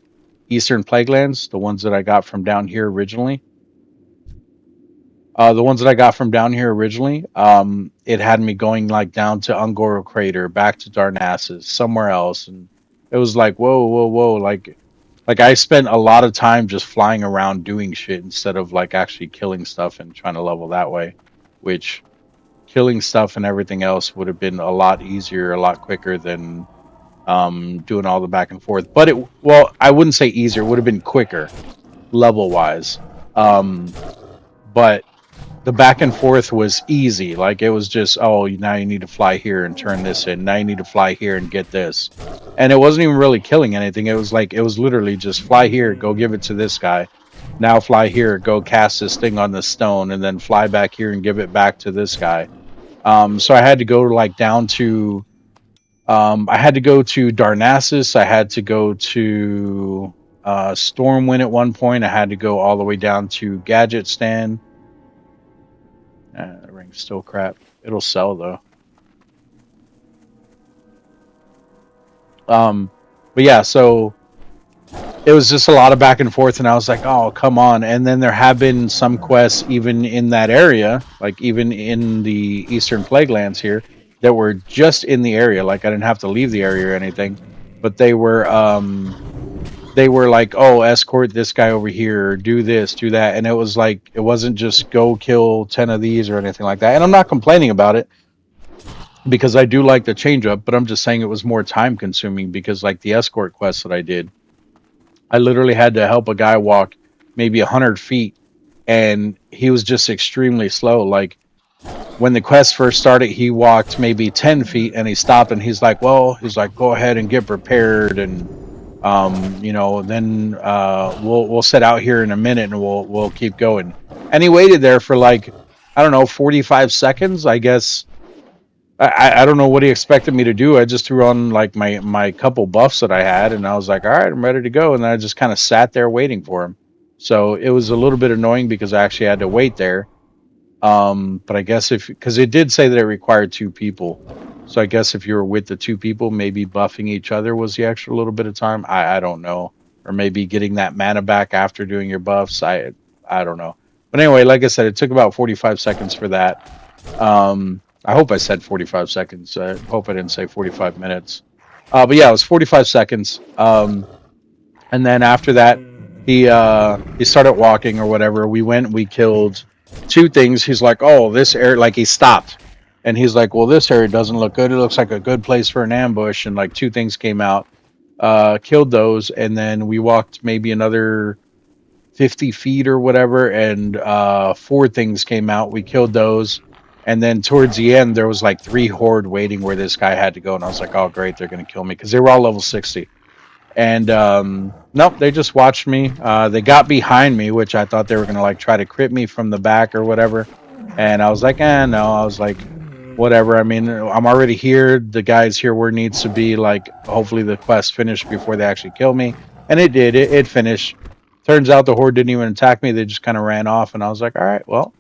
Eastern Plaguelands, the ones that I got from down here originally. The ones that I got from down here originally, it had me going like down to Ungoro Crater, back to Darnassus, somewhere else, and it was like whoa, whoa, whoa, like I spent a lot of time just flying around doing shit instead of like actually killing stuff and trying to level that way, which killing stuff and everything else would have been a lot easier, a lot quicker than doing all the back and forth. But well, I wouldn't say easier; it would have been quicker level wise. But the back and forth was easy. Like it was just, oh, now you need to fly here and turn this in. Now you need to fly here and get this. And it wasn't even really killing anything. It was like, it was literally just fly here, go give it to this guy. Now fly here, go cast this thing on the stone, and then fly back here and give it back to this guy. So I had to go like down to, I had to go to Darnassus. I had to go to Stormwind at one point. I had to go all the way down to Gadget Stand. The ring's still crap. It'll sell though. But yeah, so it was just a lot of back and forth, and I was like, oh, come on. And then there have been some quests even in that area, like even in the Eastern Plaguelands here, that were just in the area. Like I didn't have to leave the area or anything, but they were like, oh, escort this guy over here, do this, do that. And it was like, it wasn't just go kill 10 of these or anything like that. And I'm not complaining about it because I do like the change up, but I'm just saying it was more time consuming because like the escort quest that I did, I literally had to help a guy walk maybe 100 feet and he was just extremely slow. Like when the quest first started, he walked maybe 10 feet and he stopped and he's like, well, he's like, go ahead and get prepared. And then we'll set out here in a minute and we'll keep going. And he waited there for like, I don't know, 45 seconds, I guess. I don't know what he expected me to do. I just threw on like my couple buffs that I had, and I was like, all right, I'm ready to go. And then I just kind of sat there waiting for him. So it was a little bit annoying because I actually had to wait there. But I guess because it did say that it required two people. So I guess if you were with the two people, maybe buffing each other was the extra little bit of time. I don't know. Or maybe getting that mana back after doing your buffs. I don't know. But anyway, like I said, it took about 45 seconds for that. I hope I said 45 seconds. I hope I didn't say 45 minutes. But yeah, it was 45 seconds. And then after that, he started walking or whatever. We went, we killed two things. He's like, oh, this area, like he stopped. And he's like, well, this area doesn't look good. It looks like a good place for an ambush. And like two things came out, killed those. And then we walked maybe another 50 feet or whatever. And four things came out. We killed those. And then towards the end, there was like 3 horde waiting where this guy had to go. And I was like, oh, great, they're going to kill me. Because they were all level 60. And nope, they just watched me. They got behind me, which I thought they were gonna like try to crit me from the back or whatever. And I was like, no. I was like, whatever. I mean, I'm already here. The guy's here where it needs to be. Like, hopefully the quest finished before they actually kill me. And it did. It finished. Turns out the horde didn't even attack me. They just kind of ran off. And I was like, all right, well.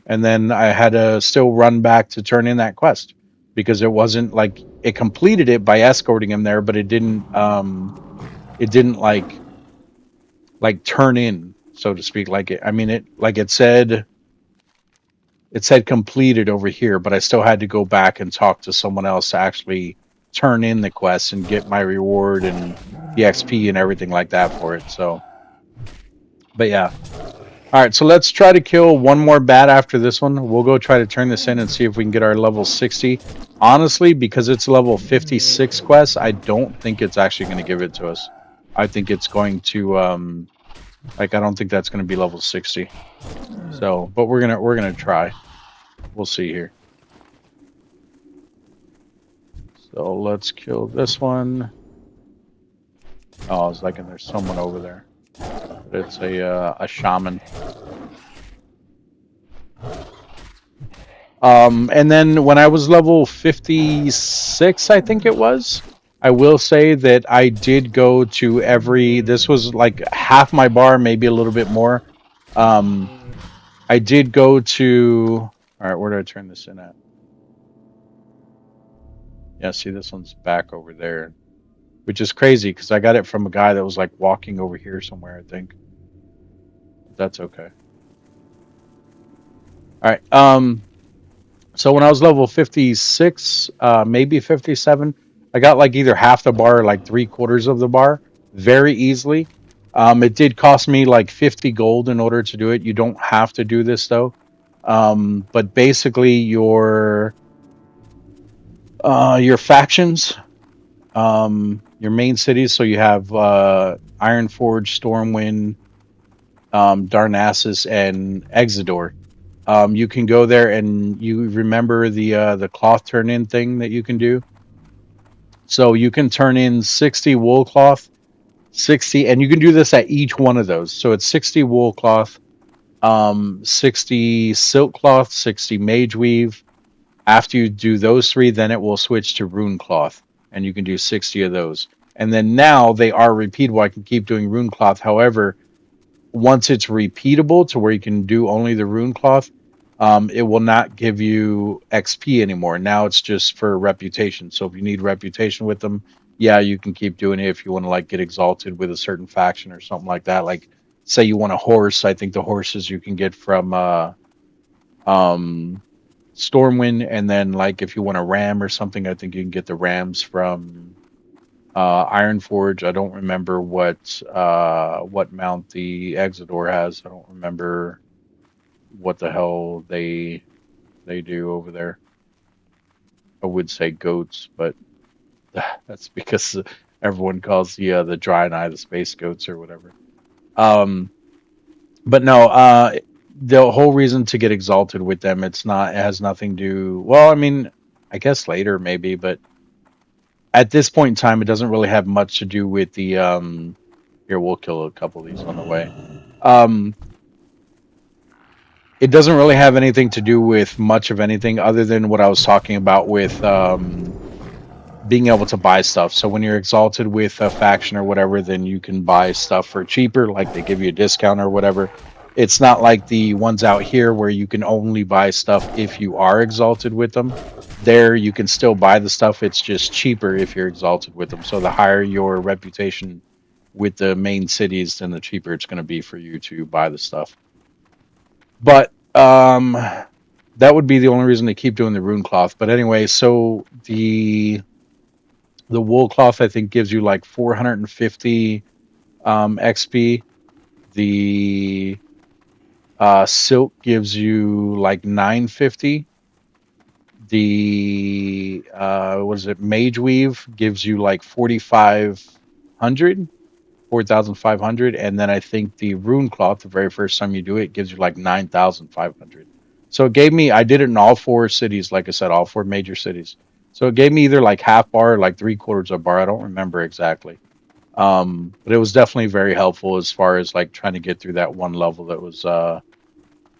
And then I had to still run back to turn in that quest because it wasn't like it completed it by escorting him there, but it didn't. It didn't like turn in, so to speak. Like I mean, it said completed over here, but I still had to go back and talk to someone else to actually turn in the quest and get my reward and the XP and everything like that for it. So, but yeah. All right, so let's try to kill one more bat after this one. We'll go try to turn this in and see if we can get our level 60. Honestly, because it's level 56 quest, I don't think it's actually going to give it to us. I think it's going to I don't think that's going to be level 60. So, but we're going to try. We'll see here. So, let's kill this one. Oh, I was like, and there's someone over there. But it's a shaman. And then when I was level 56, I think it was, I will say that I did go to this was like half my bar, maybe a little bit more. I did go to, all right, where do I turn this in at? Yeah, see, this one's back over there, which is crazy because I got it from a guy that was like walking over here somewhere, I think. That's okay. All right. So when I was level 56, maybe 57, I got like either half the bar or like 3/4 of the bar very easily. It did cost me like 50 gold in order to do it. You don't have to do this though. But basically your factions, your main cities. So you have Ironforge, Stormwind, Darnassus, and Exodore. You can go there and you remember the cloth turn in thing that you can do. So you can turn in 60 wool cloth, 60, and you can do this at each one of those. So it's 60 wool cloth, 60 silk cloth, 60 mage weave. After you do those three, then it will switch to rune cloth, and you can do 60 of those. And then now they are repeatable. I can keep doing rune cloth. However, once it's repeatable to where you can do only the rune cloth, it will not give you XP anymore. Now it's just for reputation. So if you need reputation with them, yeah, you can keep doing it if you want to like get exalted with a certain faction or something like that. Like say you want a horse, I think the horses you can get from Stormwind, and then like if you want a ram or something, I think you can get the rams from Ironforge. I don't remember what mount the Exodore has. I don't remember what the hell they do over there. I would say goats, but that's because everyone calls the Draenei the space goats or whatever. But no, the whole reason to get exalted with them, it has nothing to. Well, I mean, I guess later maybe, but at this point in time, it doesn't really have much to do with the. Here, we'll kill a couple of these on the way. It doesn't really have anything to do with much of anything other than what I was talking about with being able to buy stuff. So when you're exalted with a faction or whatever, then you can buy stuff for cheaper, like they give you a discount or whatever. It's not like the ones out here where you can only buy stuff if you are exalted with them. There, you can still buy the stuff. It's just cheaper if you're exalted with them. So the higher your reputation with the main cities, then the cheaper it's going to be for you to buy the stuff. But that would be the only reason to keep doing the rune cloth. But anyway, so the wool cloth I think gives you like 450 XP. The silk gives you like 950. The what is it? Mage weave gives you like 4,500. 4,500, and then I think the rune cloth, the very first time you do it, gives you like 9,500. So it gave me, I did it in all four cities, like I said, all four major cities. So it gave me either like half bar or like 3/4 of bar. I don't remember exactly. But it was definitely very helpful as far as like trying to get through that one level that was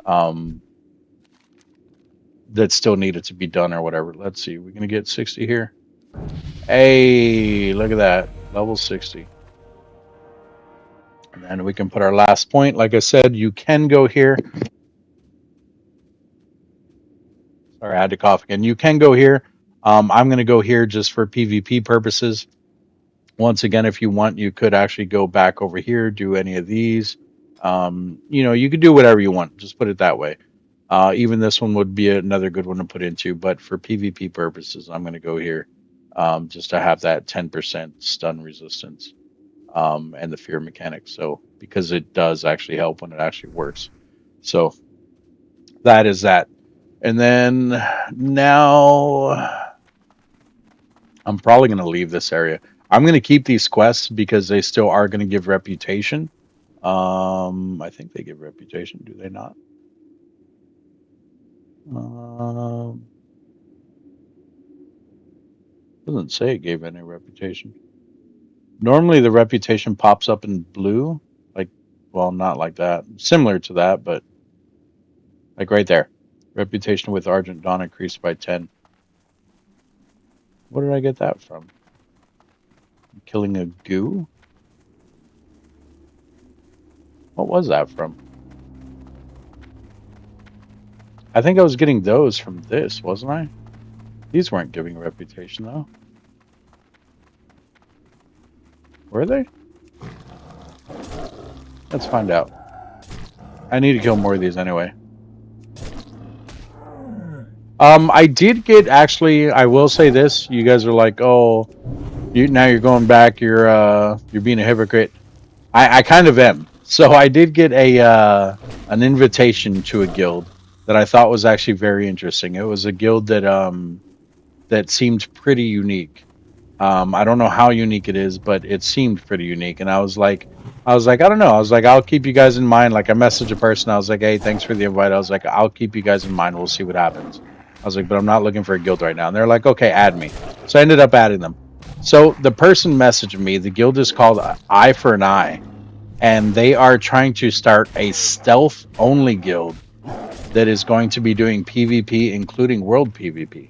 um, that still needed to be done or whatever. Let's see, we're gonna get 60 here. Hey, look at that, level 60. And then we can put our last point. Like I said, you can go here. Sorry, I had to cough again. You can go here. I'm going to go here just for PvP purposes. Once again, if you want, you could actually go back over here, do any of these. You could do whatever you want. Just put it that way. Even this one would be another good one to put into. But for PvP purposes, I'm going to go here just to have that 10% stun resistance and the fear mechanic. So, because it does actually help when it actually works. So, that is that. And then now I'm probably going to leave this area. I'm going to keep these quests because they still are going to give reputation. I think they give reputation, do they not? Um, doesn't say it gave any reputation. Normally the reputation pops up in blue, like, well, not like that, similar to that, but like right there. Reputation with Argent Dawn increased by 10. Where did I get that from? Killing a goo? What was that from? I think I was getting those from this, wasn't I? These weren't giving reputation, though. Were they? Let's find out. I need to kill more of these anyway. I did get, actually, I will say this. You guys are like, oh, now you're going back. You're being a hypocrite. I kind of am. So I did get an invitation to a guild that I thought was actually very interesting. It was a guild that seemed pretty unique. I don't know how unique it is, but it seemed pretty unique. And I don't know. I was like, I'll keep you guys in mind. Like, I messaged a person. I was like, hey, thanks for the invite. I was like, I'll keep you guys in mind. We'll see what happens. I was like, but I'm not looking for a guild right now. And they're like, okay, add me. So I ended up adding them. So the person messaged me. The guild is called Eye for an Eye, and they are trying to start a stealth only guild that is going to be doing PvP, including world PvP.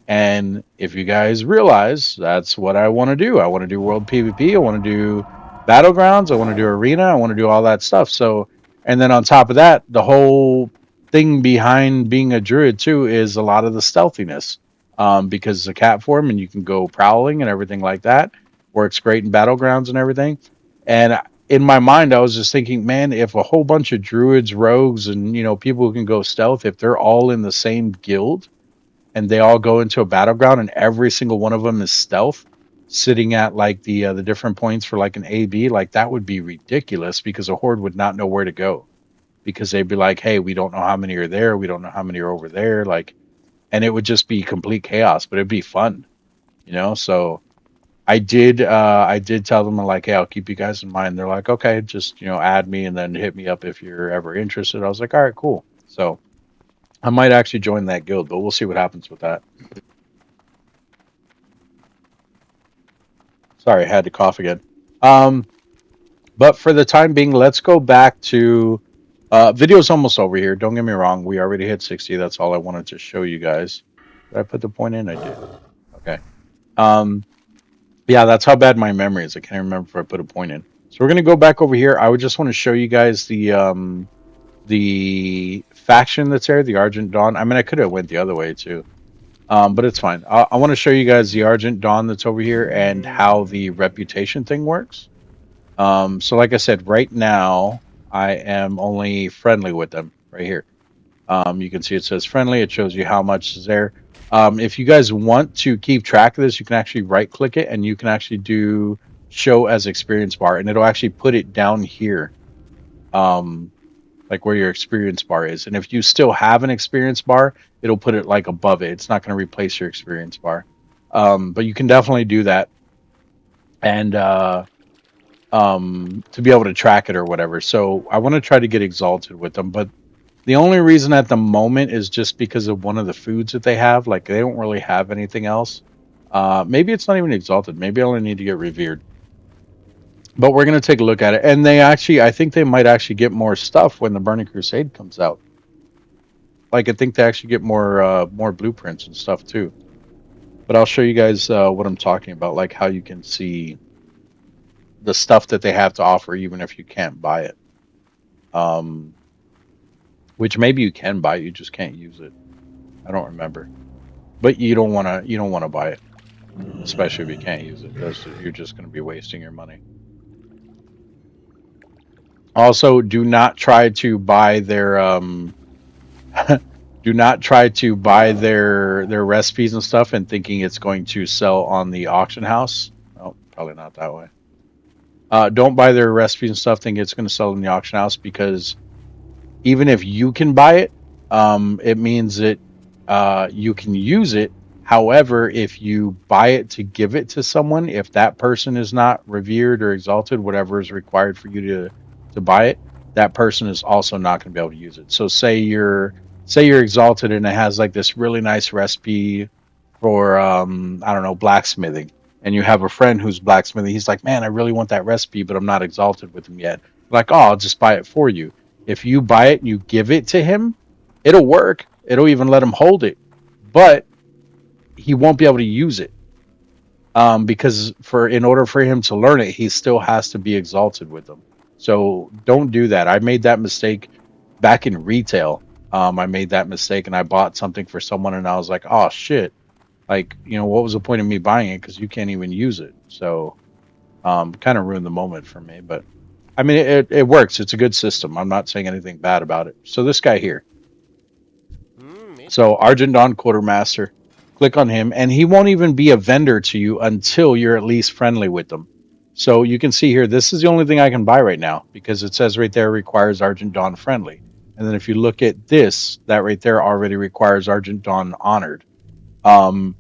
And if you guys realize, that's what I want to do. I want to do world PvP. I want to do battlegrounds. I want to do arena. I want to do all that stuff. So, and then on top of that, the whole thing behind being a druid too is a lot of the stealthiness, because it's a cat form and you can go prowling and everything like that. Works great in battlegrounds and everything. And in my mind, I was just thinking, man, if a whole bunch of druids, rogues, and people who can go stealth, if they're all in the same guild and they all go into a battleground and every single one of them is stealth, sitting at like the different points for like an AB, like that would be ridiculous because a horde would not know where to go, because they'd be like, hey, we don't know how many are there, we don't know how many are over there, like, and it would just be complete chaos, but it'd be fun, so I did tell them, like, hey, I'll keep you guys in mind. They're like, okay, just add me and then hit me up if you're ever interested. I was like, all right, cool. So I might actually join that guild, but we'll see what happens with that. Sorry, I had to cough again. Um, but for the time being, let's go back to video's almost over here. Don't get me wrong. We already hit 60. That's all I wanted to show you guys. Did I put the point in? I did. Okay. Um, yeah, that's how bad my memory is. I can't remember if I put a point in. So we're gonna go back over here. I would just want to show you guys the faction that's there, the Argent Dawn. I mean, I could have went the other way too. But it's fine. I want to show you guys the Argent Dawn that's over here and how the reputation thing works. So like I said, right now I am only friendly with them right here. You can see it says friendly. It shows you how much is there. If you guys want to keep track of this, you can actually right click it and you can actually do show as experience bar, and it'll actually put it down here. Like where your experience bar is. And if you still have an experience bar, it'll put it like above it. It's not going to replace your experience bar. But you can definitely do that. And to be able to track it or whatever. So I want to try to get exalted with them, but the only reason at the moment is just because of one of the foods that they have. Like, they don't really have anything else. Maybe it's not even exalted. Maybe I only need to get revered. But we're gonna take a look at it, and they actually, I think they might actually get more stuff when the Burning Crusade comes out. Like I think they actually get more blueprints and stuff too. But I'll show you guys what I'm talking about, like how you can see the stuff that they have to offer, even if you can't buy it. Um, which maybe you can buy, you just can't use it. I don't remember, but you don't wanna buy it, especially if you can't use it. You're just gonna be wasting your money. Also, do not try to buy their do not try to buy their recipes and stuff and thinking it's going to sell on the auction house. Oh, probably not that way. Don't buy their recipes and stuff thinking it's going to sell in the auction house, because even if you can buy it, it means that you can use it. However, if you buy it to give it to someone, if that person is not revered or exalted, whatever is required for you to buy it, that person is also not going to be able to use it. So say you're exalted and it has like this really nice recipe for I don't know, blacksmithing, and you have a friend who's blacksmithing. He's like, man, I really want that recipe, but I'm not exalted with him yet. Like, oh, I'll just buy it for you. If you buy it and you give it to him, it'll work. It'll even let him hold it, but he won't be able to use it, because for in order for him to learn it, he still has to be exalted with them. So don't do that. I made that mistake back in retail. I made that mistake and I bought something for someone and I was like, oh shit, like, what was the point of me buying it because you can't even use it? So kind of ruined the moment for me. But I mean, it works. It's a good system. I'm not saying anything bad about it. So this guy here, so Argent Dawn Quartermaster, click on him, and he won't even be a vendor to you until you're at least friendly with them. So you can see here, this is the only thing I can buy right now because it says right there requires Argent Dawn friendly. And then if you look at this, that right there already requires Argent Dawn honored. Um,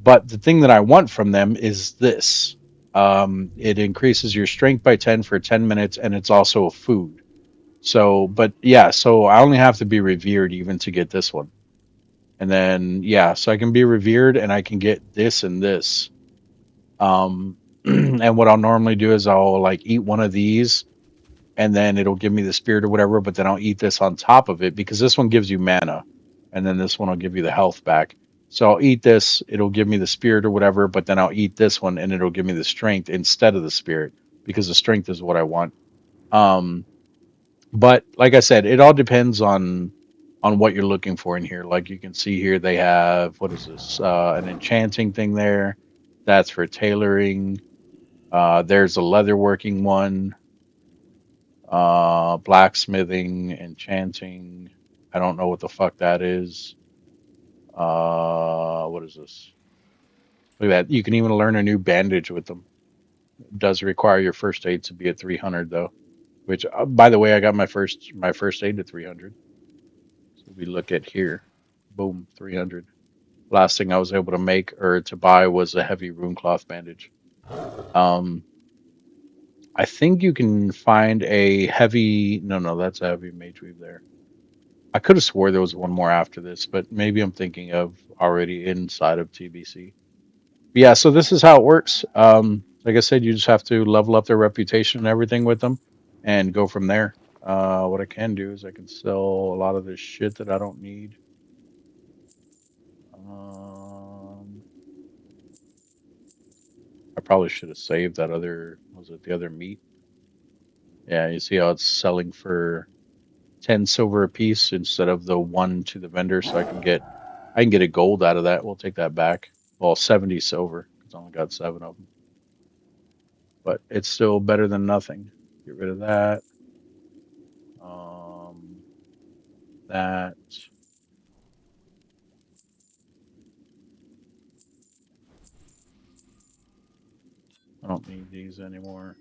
but the thing that I want from them is this. It increases your strength by 10 for 10 minutes, and it's also a food. So, but yeah, so I only have to be revered even to get this one. And then, yeah, so I can be revered and I can get this and this. And what I'll normally do is I'll like eat one of these and then it'll give me the spirit or whatever, but then I'll eat this on top of it because this one gives you mana and then this one will give you the health back. So I'll eat this, it'll give me the spirit or whatever, but then I'll eat this one and it'll give me the strength instead of the spirit because the strength is what I want. Um, but like I said, it all depends on what you're looking for in here. Like you can see here, they have what is this? An enchanting thing there. That's for tailoring. There's a leatherworking one. Blacksmithing, enchanting. I don't know what the fuck that is. What is this? Look at that. You can even learn a new bandage with them. It does require your first aid to be at 300 though. Which, by the way, I got my first aid to 300. So we look at here. Boom, 300. Last thing I was able to make or to buy was a heavy rune cloth bandage. Um, I think you can find a heavy. No, that's a heavy mage weave there. I could have swore there was one more after this, but maybe I'm thinking of already inside of TBC. But yeah, so this is how it works. Like I said, you just have to level up their reputation and everything with them, and go from there. What I can do is I can sell a lot of this shit that I don't need. Um, I probably should have saved that other. Was it the other meat? Yeah, you see how it's selling for 10 silver a piece instead of the one to the vendor, so I can get a gold out of that. We'll take that back. Well, 70 silver because I only got 7 of them, but it's still better than nothing. Get rid of that. Um, that I don't need these anymore.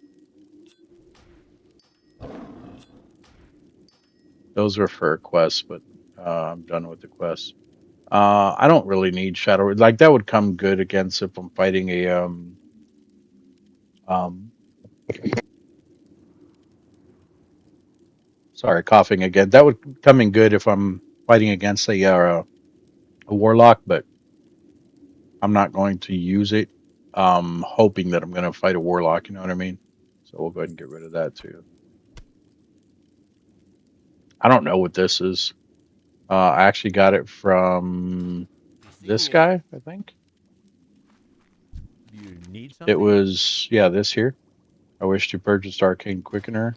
Those are for quests, but I'm done with the quests. I don't really need shadow. Like that would come good against if I'm fighting a um sorry, coughing again. That would come in good if I'm fighting against a warlock, but I'm not going to use it hoping that I'm going to fight a warlock, you know what I mean? So we'll go ahead and get rid of that too. I don't know what this is. I actually got it from this guy, I think. Do you need something? It was, yeah, this here. I wish to purchase Arcane Quickener.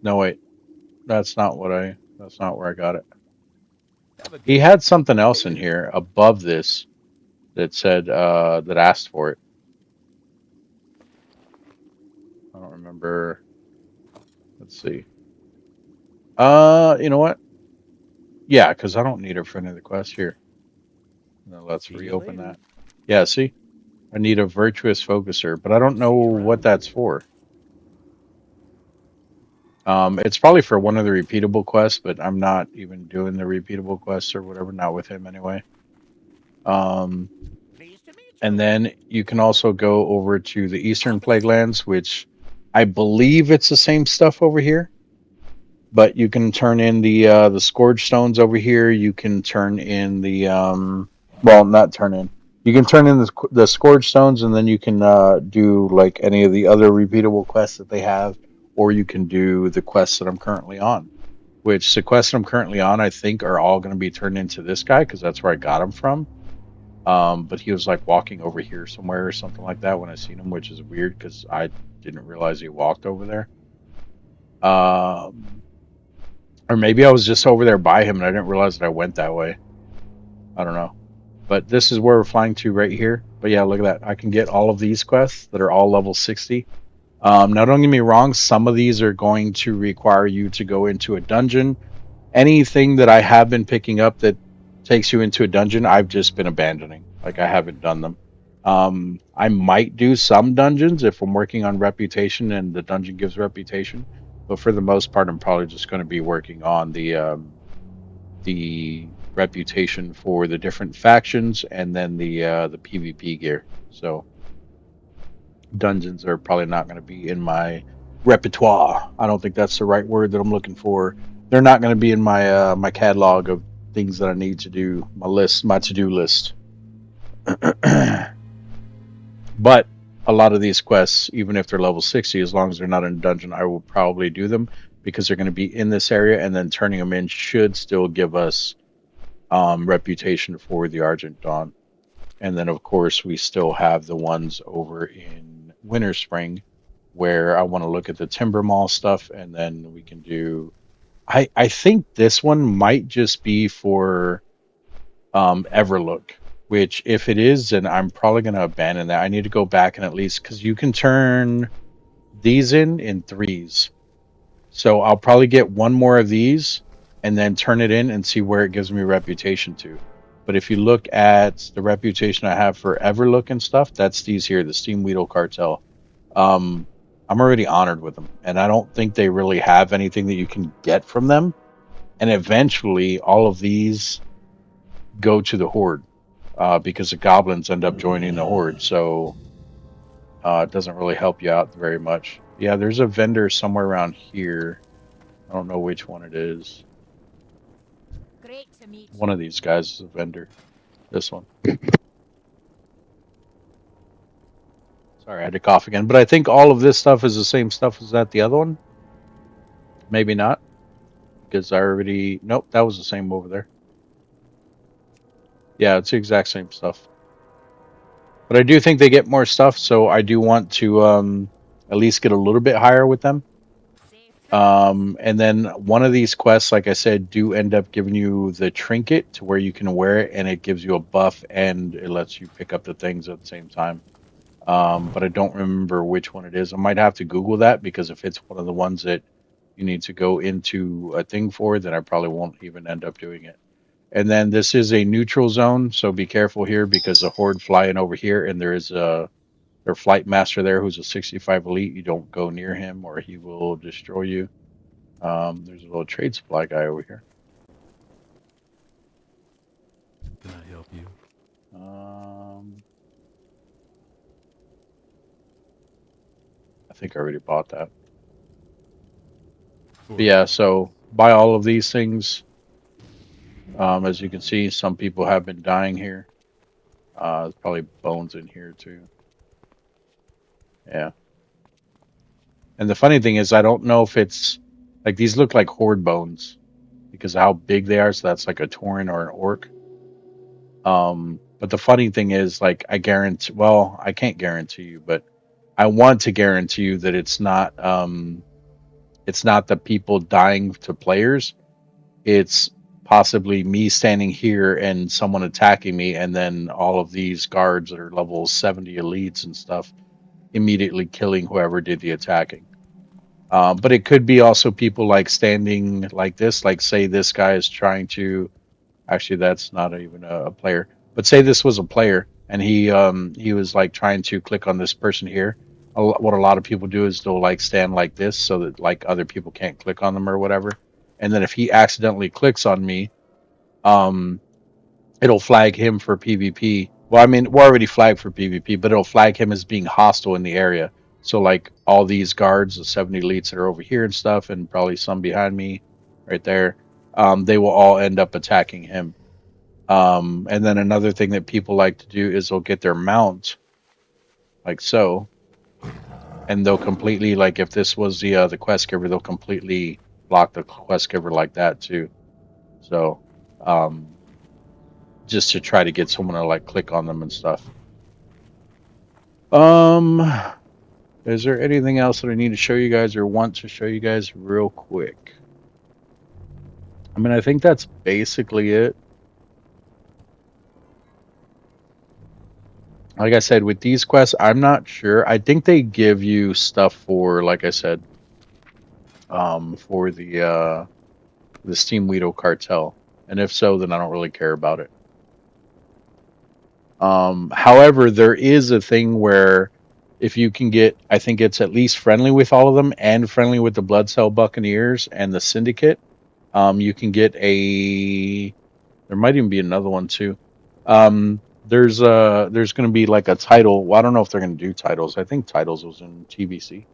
No, wait. That's not where I got it. He had something else in here above this that said, that asked for it. I don't remember. Let's see. You know what? Yeah, because I don't need it for any of the quests here. Now let's See you reopen later. that. Yeah, see? I need a virtuous focuser, but I don't know See you what around. that's for. It's probably for one of the repeatable quests, but I'm not even doing the repeatable quests or whatever, not with him anyway. Um, Pleased to meet and you. then you can also go over to the Eastern Plague Lands, which I believe it's the same stuff over here. But you can turn in the Scourge Stones over here. You can turn in the well, not turn in. You can turn in the Scourge Stones, and then you can do like any of the other repeatable quests that they have, or you can do the quests that I'm currently on. Which the quests that I'm currently on, I think, are all going to be turned into this guy because that's where I got him from. But he was like walking over here somewhere or something like that when I seen him, which is weird because I didn't realize he walked over there. Um, or maybe I was just over there by him and I didn't realize that I went that way. I don't know. But this is where we're flying to right here. But yeah, look at that. I can get all of these quests that are all level 60. Now, don't get me wrong. Some of these are going to require you to go into a dungeon. Anything that I have been picking up that takes you into a dungeon, I've just been abandoning. Like I haven't done them. I might do some dungeons if I'm working on reputation and the dungeon gives reputation, but for the most part, I'm probably just going to be working on the reputation for the different factions and then the PvP gear. So dungeons are probably not going to be in my repertoire. I don't think that's the right word that I'm looking for. They're not going to be in my catalog of things that I need to do, my to-do list. But a lot of these quests, even if they're level 60, as long as they're not in a dungeon, I will probably do them because they're going to be in this area, and then turning them in should still give us reputation for the Argent Dawn. And then, of course, we still have the ones over in Winter Spring where I want to look at the Timber Mall stuff, and then we can do. I think this one might just be for Everlook, which if it is, then I'm probably going to abandon that. I need to go back and at least because you can turn these in threes. So I'll probably get one more of these and then turn it in and see where it gives me reputation to. But if you look at the reputation I have for Everlook and stuff, that's these here, the Steam Weedle Cartel. Um, I'm already honored with them, and I don't think they really have anything that you can get from them. And eventually, all of these go to the Horde because the goblins end up joining the Horde. So it doesn't really help you out very much. Yeah, there's a vendor somewhere around here. I don't know which one it is. Great to meet One you. of these guys is a vendor. This one. Sorry, I had to cough again. But I think all of this stuff is the same stuff as that the other one. Maybe not, because I already. Nope, that was the same over there. Yeah, it's the exact same stuff. But I do think they get more stuff, so I do want to at least get a little bit higher with them. Safe travels. And then one of these quests, like I said, do end up giving you the trinket to where you can wear it, and it gives you a buff and it lets you pick up the things at the same time. But I don't remember which one it is. I might have to Google that because if it's one of the ones that you need to go into a thing for, then I probably won't even end up doing it. And then this is a neutral zone, so be careful here because the horde flying over here, and there is their flight master there who's a 65 elite. You don't go near him or he will destroy you. There's a little trade supply guy over here. Can I help you? Um, I think I already bought that. But yeah, so buy all of these things. As you can see, some people have been dying here. There's probably bones in here too. Yeah. And the funny thing is, I don't know if it's like these look like horde bones because of how big they are. So that's like a tauren or an orc. But the funny thing is, like, I guarantee, well, I can't guarantee you, but I want to guarantee you that it's not the people dying to players. It's possibly me standing here and someone attacking me, and then all of these guards that are level 70 elites and stuff immediately killing whoever did the attacking. But it could be also people like standing like this, like say this guy is trying to. Actually, that's not even a player. But say this was a player, and he was like trying to click on this person here. What a lot of people do is they'll like stand like this so that like other people can't click on them or whatever. And then if he accidentally clicks on me, um, it'll flag him for PvP. Well, I mean, we're already flagged for PvP, but it'll flag him as being hostile in the area. So like all these guards, the 70 elites that are over here and stuff, and probably some behind me, right there, they will all end up attacking him. And then another thing that people like to do is they'll get their mount like so, and they'll completely like if this was the quest giver, they'll completely block the quest giver like that too. So, um, just to try to get someone to like click on them and stuff. Um, is there anything else that I need to show you guys or want to show you guys real quick? I mean, I think that's basically it. Like I said, with these quests, I'm not sure. I think they give you stuff for, like I said, for the Steam Weedle cartel. And if so, then I don't really care about it. However, there is a thing where if you can get, I think it's at least friendly with all of them and friendly with the Blood Cell Buccaneers and the Syndicate, you can get a. There might even be another one too. There's going to be like a title. Well, I don't know if they're going to do titles. I think titles was in TBC.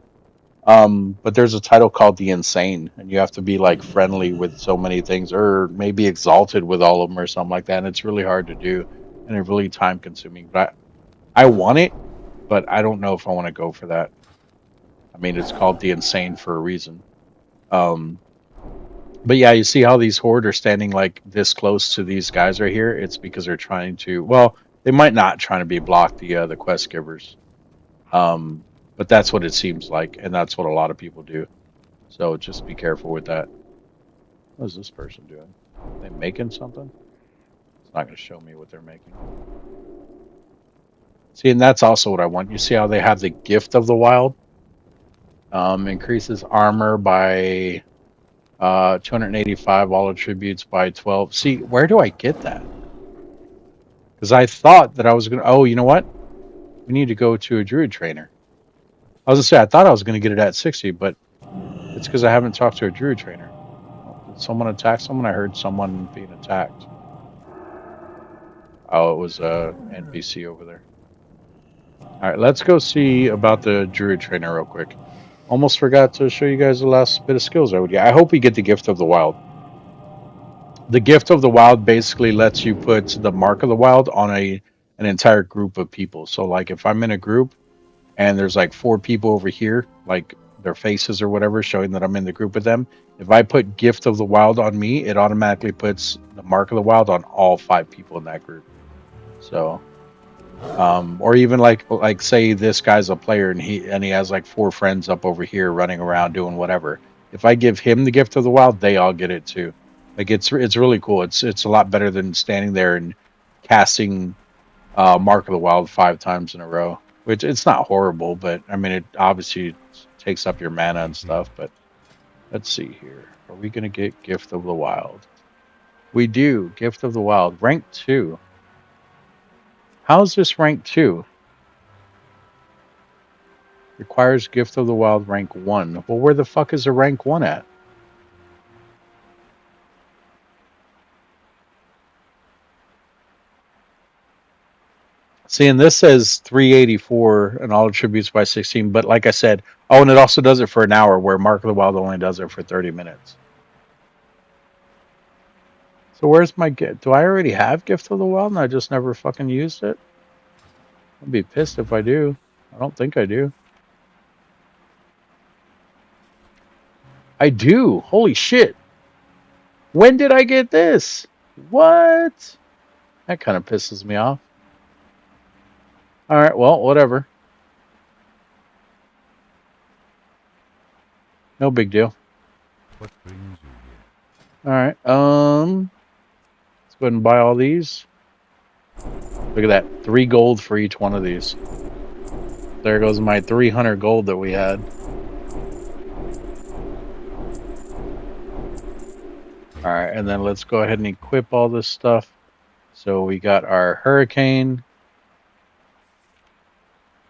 But there's a title called The Insane, and you have to be like friendly with so many things, or maybe exalted with all of them, or something like that. And it's really hard to do, and it's really time consuming. But I want it, but I don't know if I want to go for that. I mean, it's called The Insane for a reason. Um, but yeah, you see how these horde are standing like this close to these guys right here. It's because they're trying to. Well, they might not trying to be blocked the quest givers. Um, but that's what it seems like, and that's what a lot of people do. So just be careful with that. What is this person doing? Are they making something? It's not going to show me what they're making. See, and that's also what I want. You see how they have the gift of the wild? Increases armor by 285, all attributes by 12. See, where do I get that? Because I thought that I was going to. Oh, you know what? We need to go to a druid trainer. I was going to say, I thought I was going to get it at 60, but it's because I haven't talked to a druid trainer. Oh, did someone attack someone? I heard someone being attacked. Oh, it was a NPC over there. All right, let's go see about the druid trainer real quick. Almost forgot to show you guys the last bit of skills I would get. I hope we get the gift of the wild. The gift of the wild basically lets you put the mark of the wild on an entire group of people. So like if I'm in a group and there's like 4 people over here, like their faces or whatever showing that I'm in the group with them, if I put gift of the wild on me, it automatically puts the mark of the wild on all 5 people in that group. So or even like say this guy's a player and he has like 4 friends up over here running around doing whatever. If I give him the gift of the wild, they all get it too. Like it's really cool. It's a lot better than standing there and casting Mark of the Wild 5 times in a row. Which it's not horrible, but I mean it obviously takes up your mana and stuff. But let's see here. Are we gonna get Gift of the Wild? We do. Gift of the Wild, rank 2. How is this rank 2? Requires Gift of the Wild rank 1. Well, where the fuck is a rank 1 at? See, and this says 384 and all attributes by 16, but like I said, oh, and it also does it for an hour, where Mark of the Wild only does it for 30 minutes. So where's my gift? Do I already have Gift of the Wild and I just never fucking used it? I'd be pissed if I do. I don't think I do. I do. Holy shit. When did I get this? What? That kind of pisses me off. All right, well, whatever. No big deal. What brings you here? All right. Let's go ahead and buy all these. Look at that. 3 gold for each one of these. There goes my 300 gold that we had. All right, and then let's go ahead and equip all this stuff. So we got our Hurricane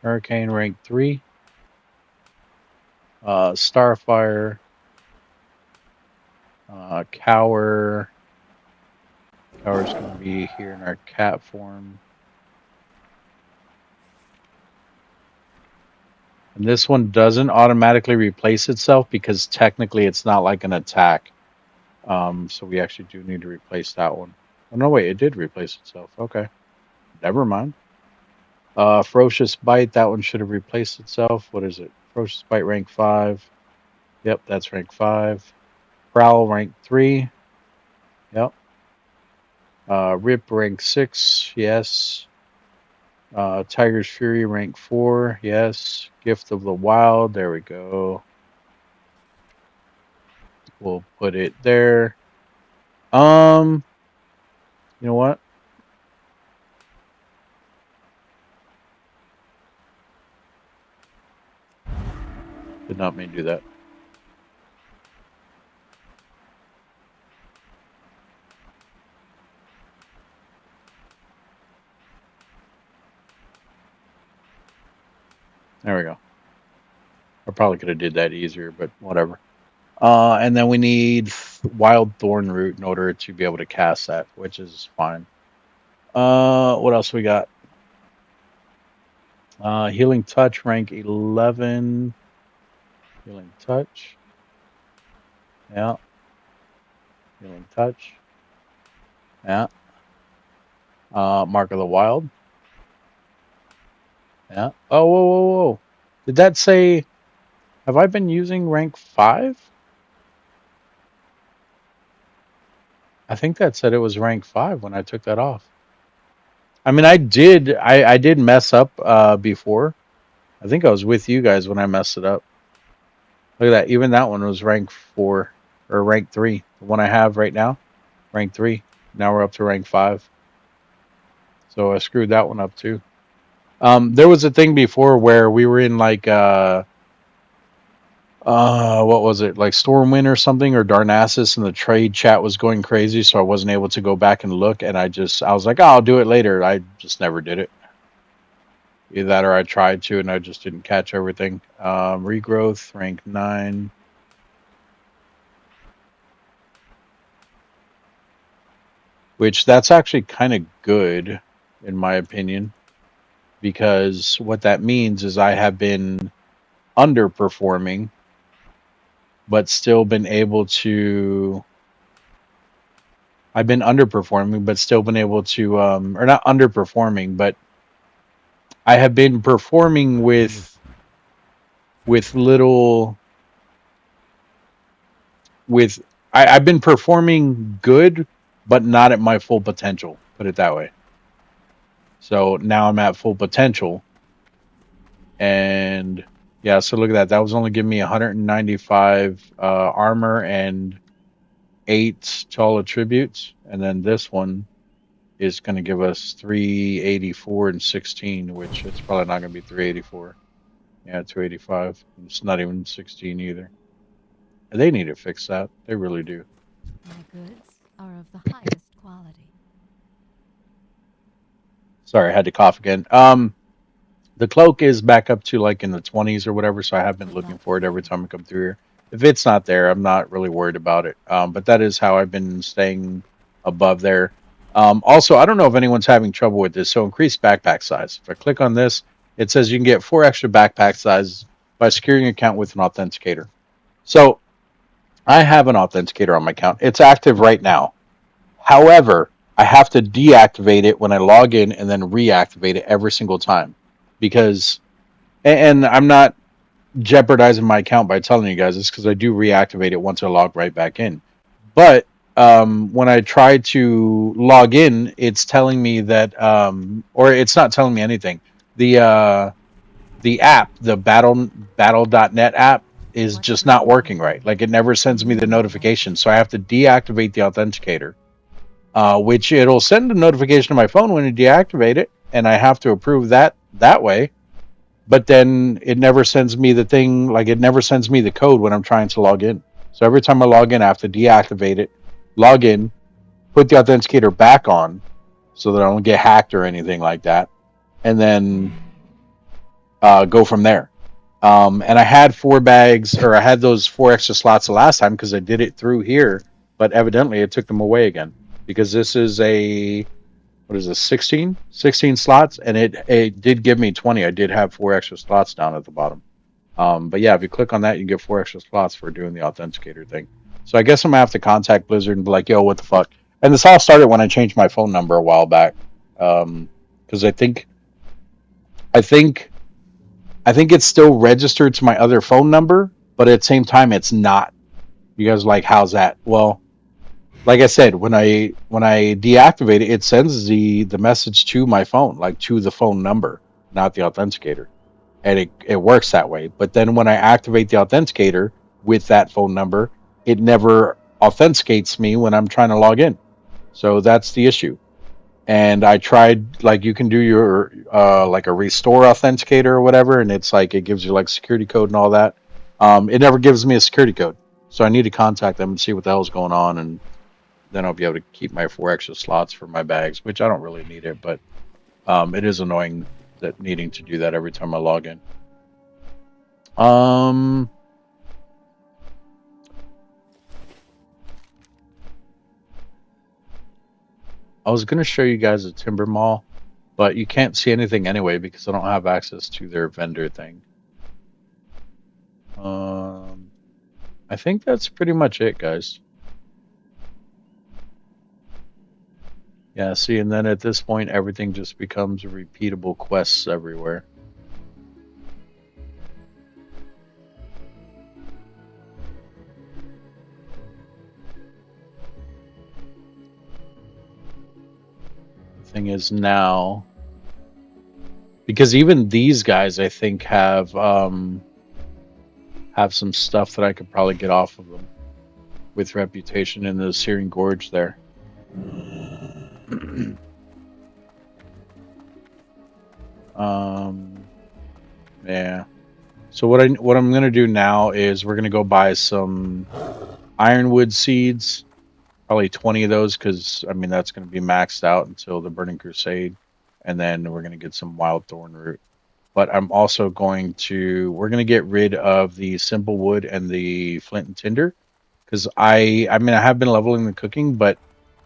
rank 3, Starfire, Cower. Cower's going to be here in our cat form. And this one doesn't automatically replace itself because technically it's not like an attack. So we actually do need to replace that one. Oh, no, wait, it did replace itself. Okay. Never mind. Ferocious Bite, that one should have replaced itself. What is it? Ferocious Bite rank 5. Yep, that's rank 5. Prowl rank 3. Yep. Rip rank 6. Yes. Tiger's Fury rank 4. Yes. Gift of the Wild. There we go. We'll put it there. You know what? Did not mean to do that. There we go. I probably could have did that easier, but whatever. And then we need Wild Thorn Root in order to be able to cast that, which is fine. What else we got? Healing Touch rank 11. Healing Touch. Yeah. Healing Touch. Yeah. Mark of the Wild. Yeah. Oh, whoa, whoa, whoa. Did that say, have I been using rank 5? I think that said it was rank 5 when I took that off. I mean, I did mess up before. I think I was with you guys when I messed it up. Look at that. Even that one was rank 4 or rank 3. The one I have right now, rank 3. Now we're up to rank 5. So I screwed that one up too. There was a thing before where we were in like what was it, like Stormwind or something, or Darnassus, and the trade chat was going crazy, so I wasn't able to go back and look, and I was like, oh, I'll do it later. I just never did it. Either that or I tried to and I just didn't catch everything. Regrowth rank 9. Which that's actually kind of good in my opinion, because what that means is I have been underperforming but still been able to I've been underperforming but still been able to or not underperforming, but I have been performing with little with I've been performing good but not at my full potential, put it that way. So now I'm at full potential, and yeah, so look at that. That was only giving me 195 armor and 8 tall attributes, and then this one is going to give us 384 and 16, which it's probably not going to be 384. Yeah, 285. It's not even 16 either. They need to fix that. They really do. My goods are of the highest quality. Sorry, I had to cough again. The cloak is back up to like in the 20s or whatever, so I have been looking for it every time I come through here. If it's not there, I'm not really worried about it. But that is how I've been staying above there. Also, I don't know if anyone's having trouble with this. So increase backpack size. If I click on this, it says you can get 4 extra backpack sizes by securing an account with an authenticator. So I have an authenticator on my account. It's active right now. However, I have to deactivate it when I log in and then reactivate it every single time, because, and I'm not jeopardizing my account by telling you guys this because I do reactivate it once I log right back in. But when I try to log in, it's telling me that, or it's not telling me anything. The app, the battle.net app, is What just not brings you working right. here? Like it never A sends me the new notification, adventure. so I have to deactivate the authenticator. Which it'll send a notification to my phone when you deactivate it, and I have to approve that way. But then it never sends me the thing, like it never sends me the code when I'm trying to log in. So every time I log in, I have to deactivate it, log in, put the authenticator back on so that I don't get hacked or anything like that, and then go from there. And I had 4 bags, or I had those 4 extra slots the last time because I did it through here, but evidently it took them away again because this is a, what is this, 16 slots, and it did give me 20. I did have 4 extra slots down at the bottom. But yeah, if you click on that, you get 4 extra slots for doing the authenticator thing. So I guess I'm gonna have to contact Blizzard and be like, "Yo, what the fuck?" And this all started when I changed my phone number a while back, because I think I think it's still registered to my other phone number, but at the same time, it's not. You guys are like, how's that? Well, like I said, when I deactivate it, it sends the message to my phone, like to the phone number, not the authenticator, and it works that way. But then when I activate the authenticator with that phone number, it never authenticates me when I'm trying to log in. So that's the issue. And I tried, like, you can do your like a restore authenticator or whatever, and it's like it gives you like security code and all that. It never gives me a security code, so I need to contact them and see what the hell's going on, and then I'll be able to keep my 4 extra slots for my bags, which I don't really need it, but it is annoying that needing to do that every time I log in. Um, I was gonna show you guys a timber mall, but you can't see anything anyway because I don't have access to their vendor thing. Um, I think that's pretty much it, guys. Yeah, see, and then at this point, everything just becomes repeatable quests everywhere. The thing is now, because even these guys, I think, have some stuff that I could probably get off of them with reputation in the Searing Gorge there. um, yeah. So what I'm gonna do now is we're gonna go buy some ironwood seeds, probably 20 of those, because I mean that's gonna be maxed out until the Burning Crusade, and then we're gonna get some wild thorn root. But I'm also we're gonna get rid of the simple wood and the flint and tinder, because I mean I have been leveling the cooking, but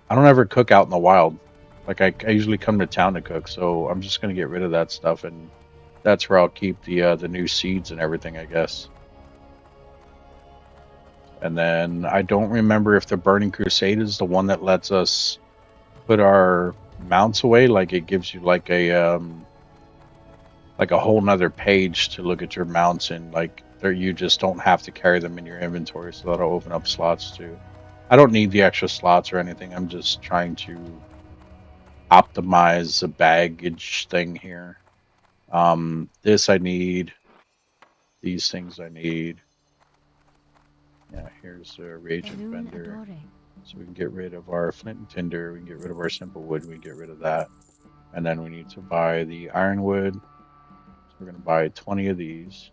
I don't ever cook out in the wild. Like I usually come to town to cook, so I'm just gonna get rid of that stuff, and that's where I'll keep the new seeds and everything, I guess. And then I don't remember if the Burning Crusade is the one that lets us put our mounts away. Like it gives you like a whole nother page to look at your mounts in. Like there, you just don't have to carry them in your inventory, so that'll open up slots too. I don't need the extra slots or anything. I'm just trying to optimize the baggage thing here. This I need. These things I need. Yeah, here's a reagent Elune vendor. adoring. So we can get rid of our flint and tinder. We can get rid of our simple wood. We can get rid of that. And then we need to buy the ironwood. So we're going to buy 20 of these.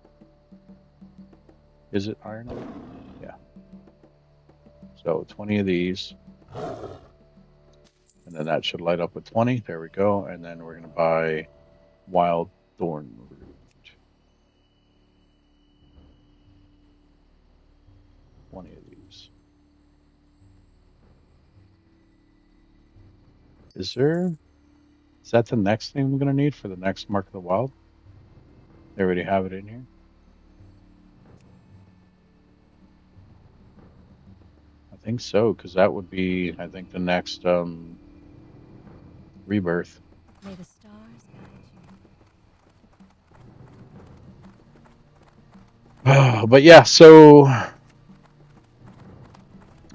Is it ironwood? Yeah. So 20 of these. And then that should light up with 20. There we go. And then we're going to buy wild thorn root. 20 of these. Is that the next thing I'm going to need for the next Mark of the Wild? They already have it in here. I think so, because that would be, I think, the next rebirth. May the stars guide you. But yeah, so I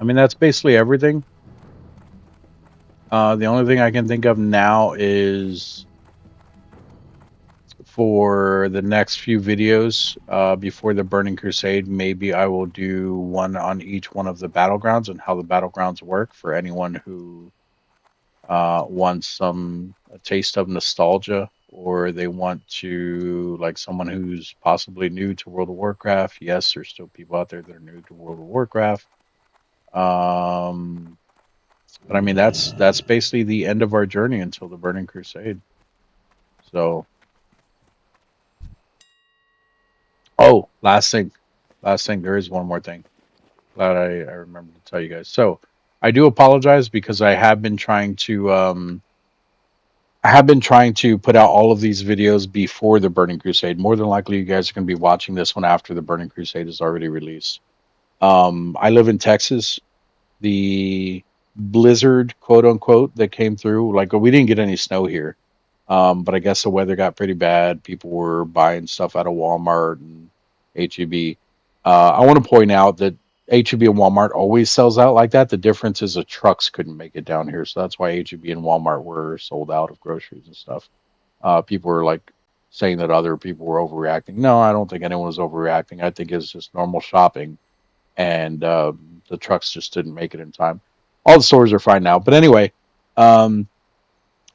mean that's basically everything. The only thing I can think of now is for the next few videos before the Burning Crusade, maybe I will do one on each one of the battlegrounds and how the battlegrounds work for anyone who wants some a taste of nostalgia, or they want to, like, someone who's possibly new to World of Warcraft. Yes, there's still people out there that are new to World of Warcraft. Um, but I mean that's basically the end of our journey until the Burning Crusade. So, oh, last thing, there is one more thing. Glad I remembered to tell you guys. So I do apologize because I have been trying to put out all of these videos before the Burning Crusade. More than likely, you guys are going to be watching this one after the Burning Crusade is already released. I live in Texas. The blizzard, quote unquote, that came through, like, we didn't get any snow here, but I guess the weather got pretty bad. People were buying stuff out of Walmart and HEB. I want to point out that HEB and Walmart always sells out like that. The difference is the trucks couldn't make it down here, so that's why HEB and Walmart were sold out of groceries and stuff. People were like saying that other people were overreacting. No, I don't think anyone was overreacting. I think it's just normal shopping, and the trucks just didn't make it in time. All the stores are fine now, but anyway, um,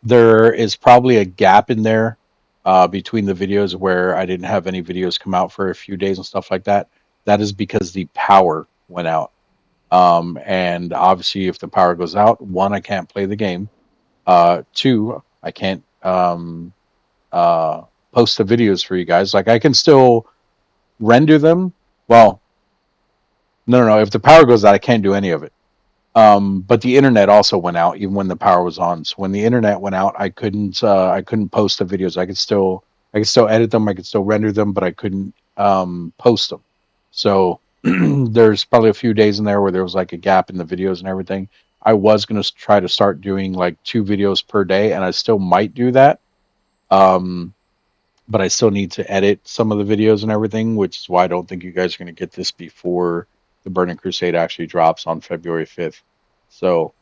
there is probably a gap in there between the videos where I didn't have any videos come out for a few days and stuff like that. That is because the power went out. And obviously, if the power goes out, one, I can't play the game. Two, I can't uh, post the videos for you guys. Like, I can still render them. Well, no. If the power goes out, I can't do any of it. But the internet also went out even when the power was on. So when the internet went out, I couldn't post the videos. I could still edit them, I could still render them, but I couldn't post them. So there's probably a few days in there where there was like a gap in the videos and everything. I was going to try to start doing like 2 videos per day, and I still might do that. Um, but I still need to edit some of the videos and everything, which is why I don't think you guys are going to get this before the Burning Crusade actually drops on February 5th. So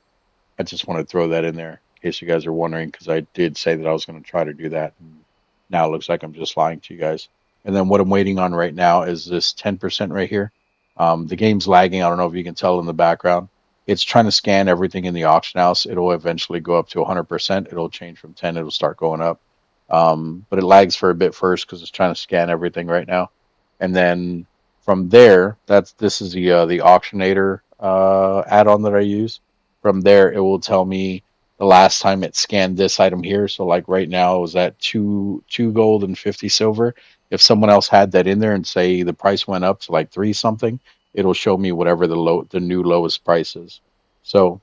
I just want to throw that in there in case you guys are wondering, because I did say that I was going to try to do that. And now it looks like I'm just lying to you guys. And then what I'm waiting on right now is this 10% right here. The game's lagging. I don't know if you can tell in the background. It's trying to scan everything in the auction house. It'll eventually go up to 100%. It'll change from 10. It'll start going up. But it lags for a bit first because it's trying to scan everything right now. And then from there, this is the auctionator add-on that I use. From there, it will tell me the last time it scanned this item here. So like right now, it was at two gold and 50 silver. If someone else had that in there and say the price went up to like three something, it'll show me whatever the new lowest price is. So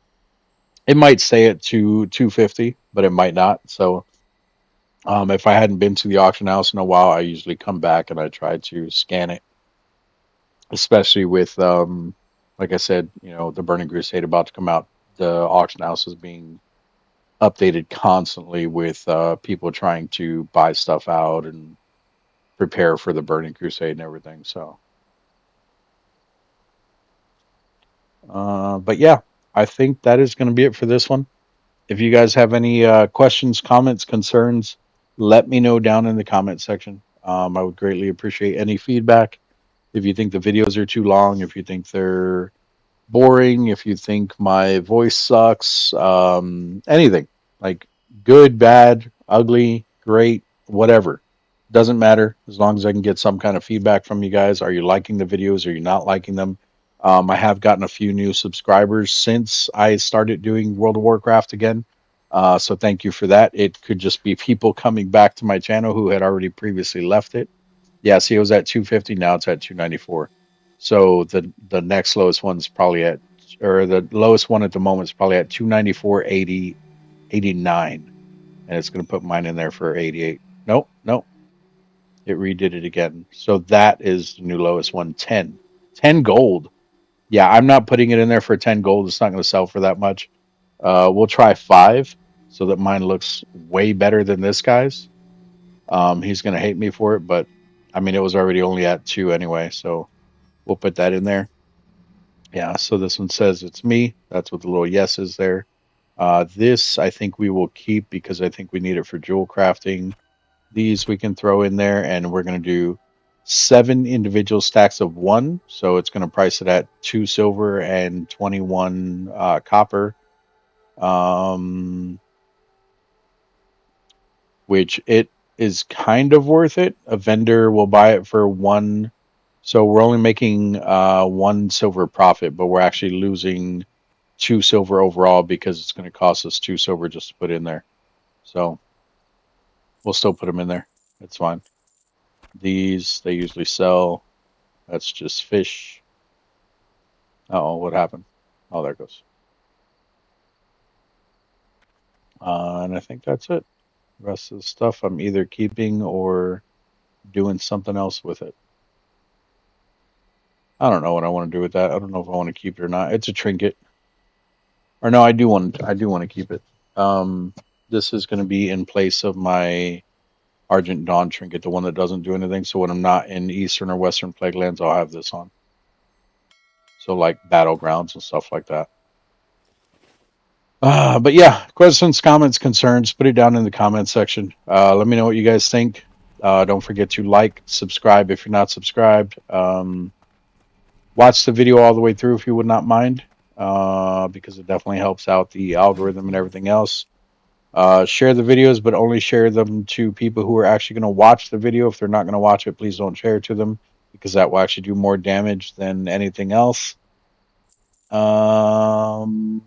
it might stay at 250, but it might not. So if I hadn't been to the auction house in a while, I usually come back and I try to scan it, especially with like I said, the Burning Crusade about to come out. The auction house is being updated constantly with people trying to buy stuff out and prepare for the Burning Crusade and everything. So, but yeah, I think that is going to be it for this one. If you guys have any questions, comments, concerns, let me know down in the comment section. I would greatly appreciate any feedback. If you think the videos are too long, if you think they're boring, if you think my voice sucks, anything, like, good, bad, ugly, great, whatever. Doesn't matter as long as I can get some kind of feedback from you guys. Are you liking the videos? Are you not liking them? I have gotten a few new subscribers since I started doing World of Warcraft again. So thank you for that. It could just be people coming back to my channel who had already previously left it. Yeah, see, it was at 250. Now it's at 294. So the next lowest one's probably at, or the lowest one at the moment is probably at 294.80, 89, and it's going to put mine in there for 88. Nope, nope. It redid it again. So that is the new lowest one, 10. 10 gold. Yeah, I'm not putting it in there for 10 gold. It's not going to sell for that much. We'll try 5 so that mine looks way better than this guy's. He's going to hate me for it, but I mean, it was already only at 2 anyway, so We'll put that in there. Yeah, so this one says it's me. That's what the little yes is there. This I think we will keep because I think we need it for jewel crafting. These we can throw in there, and we're going to do 7 individual stacks of 1. So it's going to price it at 2 silver and 21 copper. Which it is kind of worth it. A vendor will buy it for 1. So we're only making 1 silver profit, but we're actually losing 2 silver overall because it's going to cost us 2 silver just to put in there. So we'll still put them in there. It's fine. These they usually sell. That's just fish. Oh, what happened? Oh, there it goes. And I think that's it. The rest of the stuff I'm either keeping or doing something else with it. I don't know what I want to do with that. I don't know if I want to keep it or not. It's a trinket. Or no, I do want to keep it. This is going to be in place of my Argent Dawn trinket, the one that doesn't do anything. So when I'm not in Eastern or Western Plague Lands, I'll have this on. So like battlegrounds and stuff like that. But yeah, questions, comments, concerns, put it down in the comments section. Let me know what you guys think. Don't forget to like, subscribe if you're not subscribed. Watch the video all the way through if you would not mind, because it definitely helps out the algorithm and everything else. Share the videos, but only share them to people who are actually going to watch the video. If they're not going to watch it, please don't share it to them because that will actually do more damage than anything else. And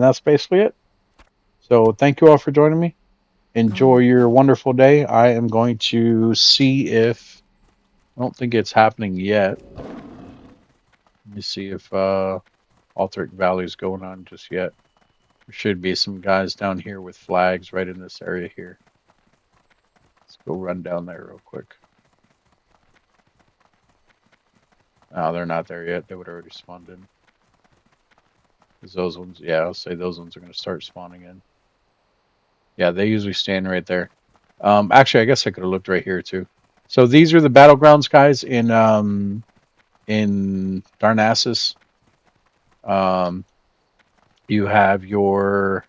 that's basically it. So thank you all for joining me. Enjoy your wonderful day. I am going to see if I don't think it's happening yet. Let me see if Alteric Valley is going on just yet. There should be some guys down here with flags right in this area here. Let's go run down there real quick. Oh, they're not there yet. They would already spawned in. Because those ones, yeah, I'll say those ones are going to start spawning in. Yeah, they usually stand right there. Actually, I guess I could have looked right here too. So these are the battlegrounds, guys, in Darnassus. You have your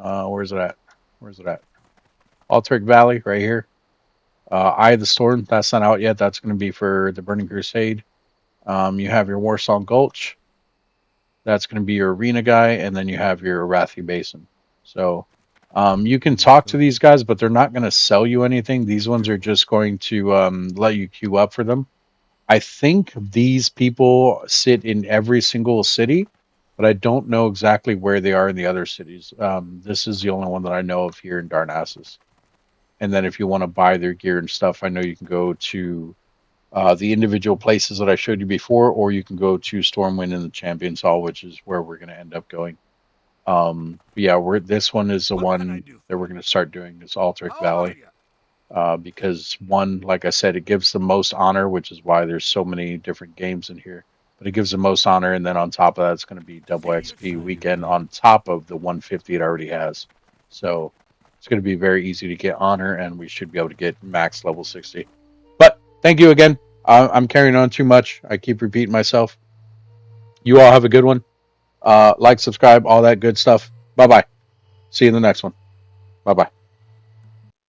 where's it at? Where's it at? Alteric Valley, right here. Eye of the Storm, that's not out yet. That's going to be for the Burning Crusade. You have your Warsong Gulch. That's going to be your arena guy, and then you have your Arathi Basin. So you can talk to these guys, but they're not going to sell you anything. These ones are just going to let you queue up for them. I think these people sit in every single city, but I don't know exactly where they are in the other cities. This is the only one that I know of here in Darnassus. And then if you want to buy their gear and stuff, I know you can go to the individual places that I showed you before, or you can go to Stormwind in the Champions Hall, which is where we're going to end up going. Yeah, this one is the one that we're going to start doing, this Alteric Valley. Because one, like I said, it gives the most honor, which is why there's so many different games in here. But it gives the most honor, and then on top of that, it's going to be double XP weekend on top of the 150 it already has. So it's going to be very easy to get honor, and we should be able to get max level 60. But thank you again. I'm carrying on too much. I keep repeating myself. You all have a good one. Like, subscribe, all that good stuff. Bye bye. See you in the next one. Bye bye.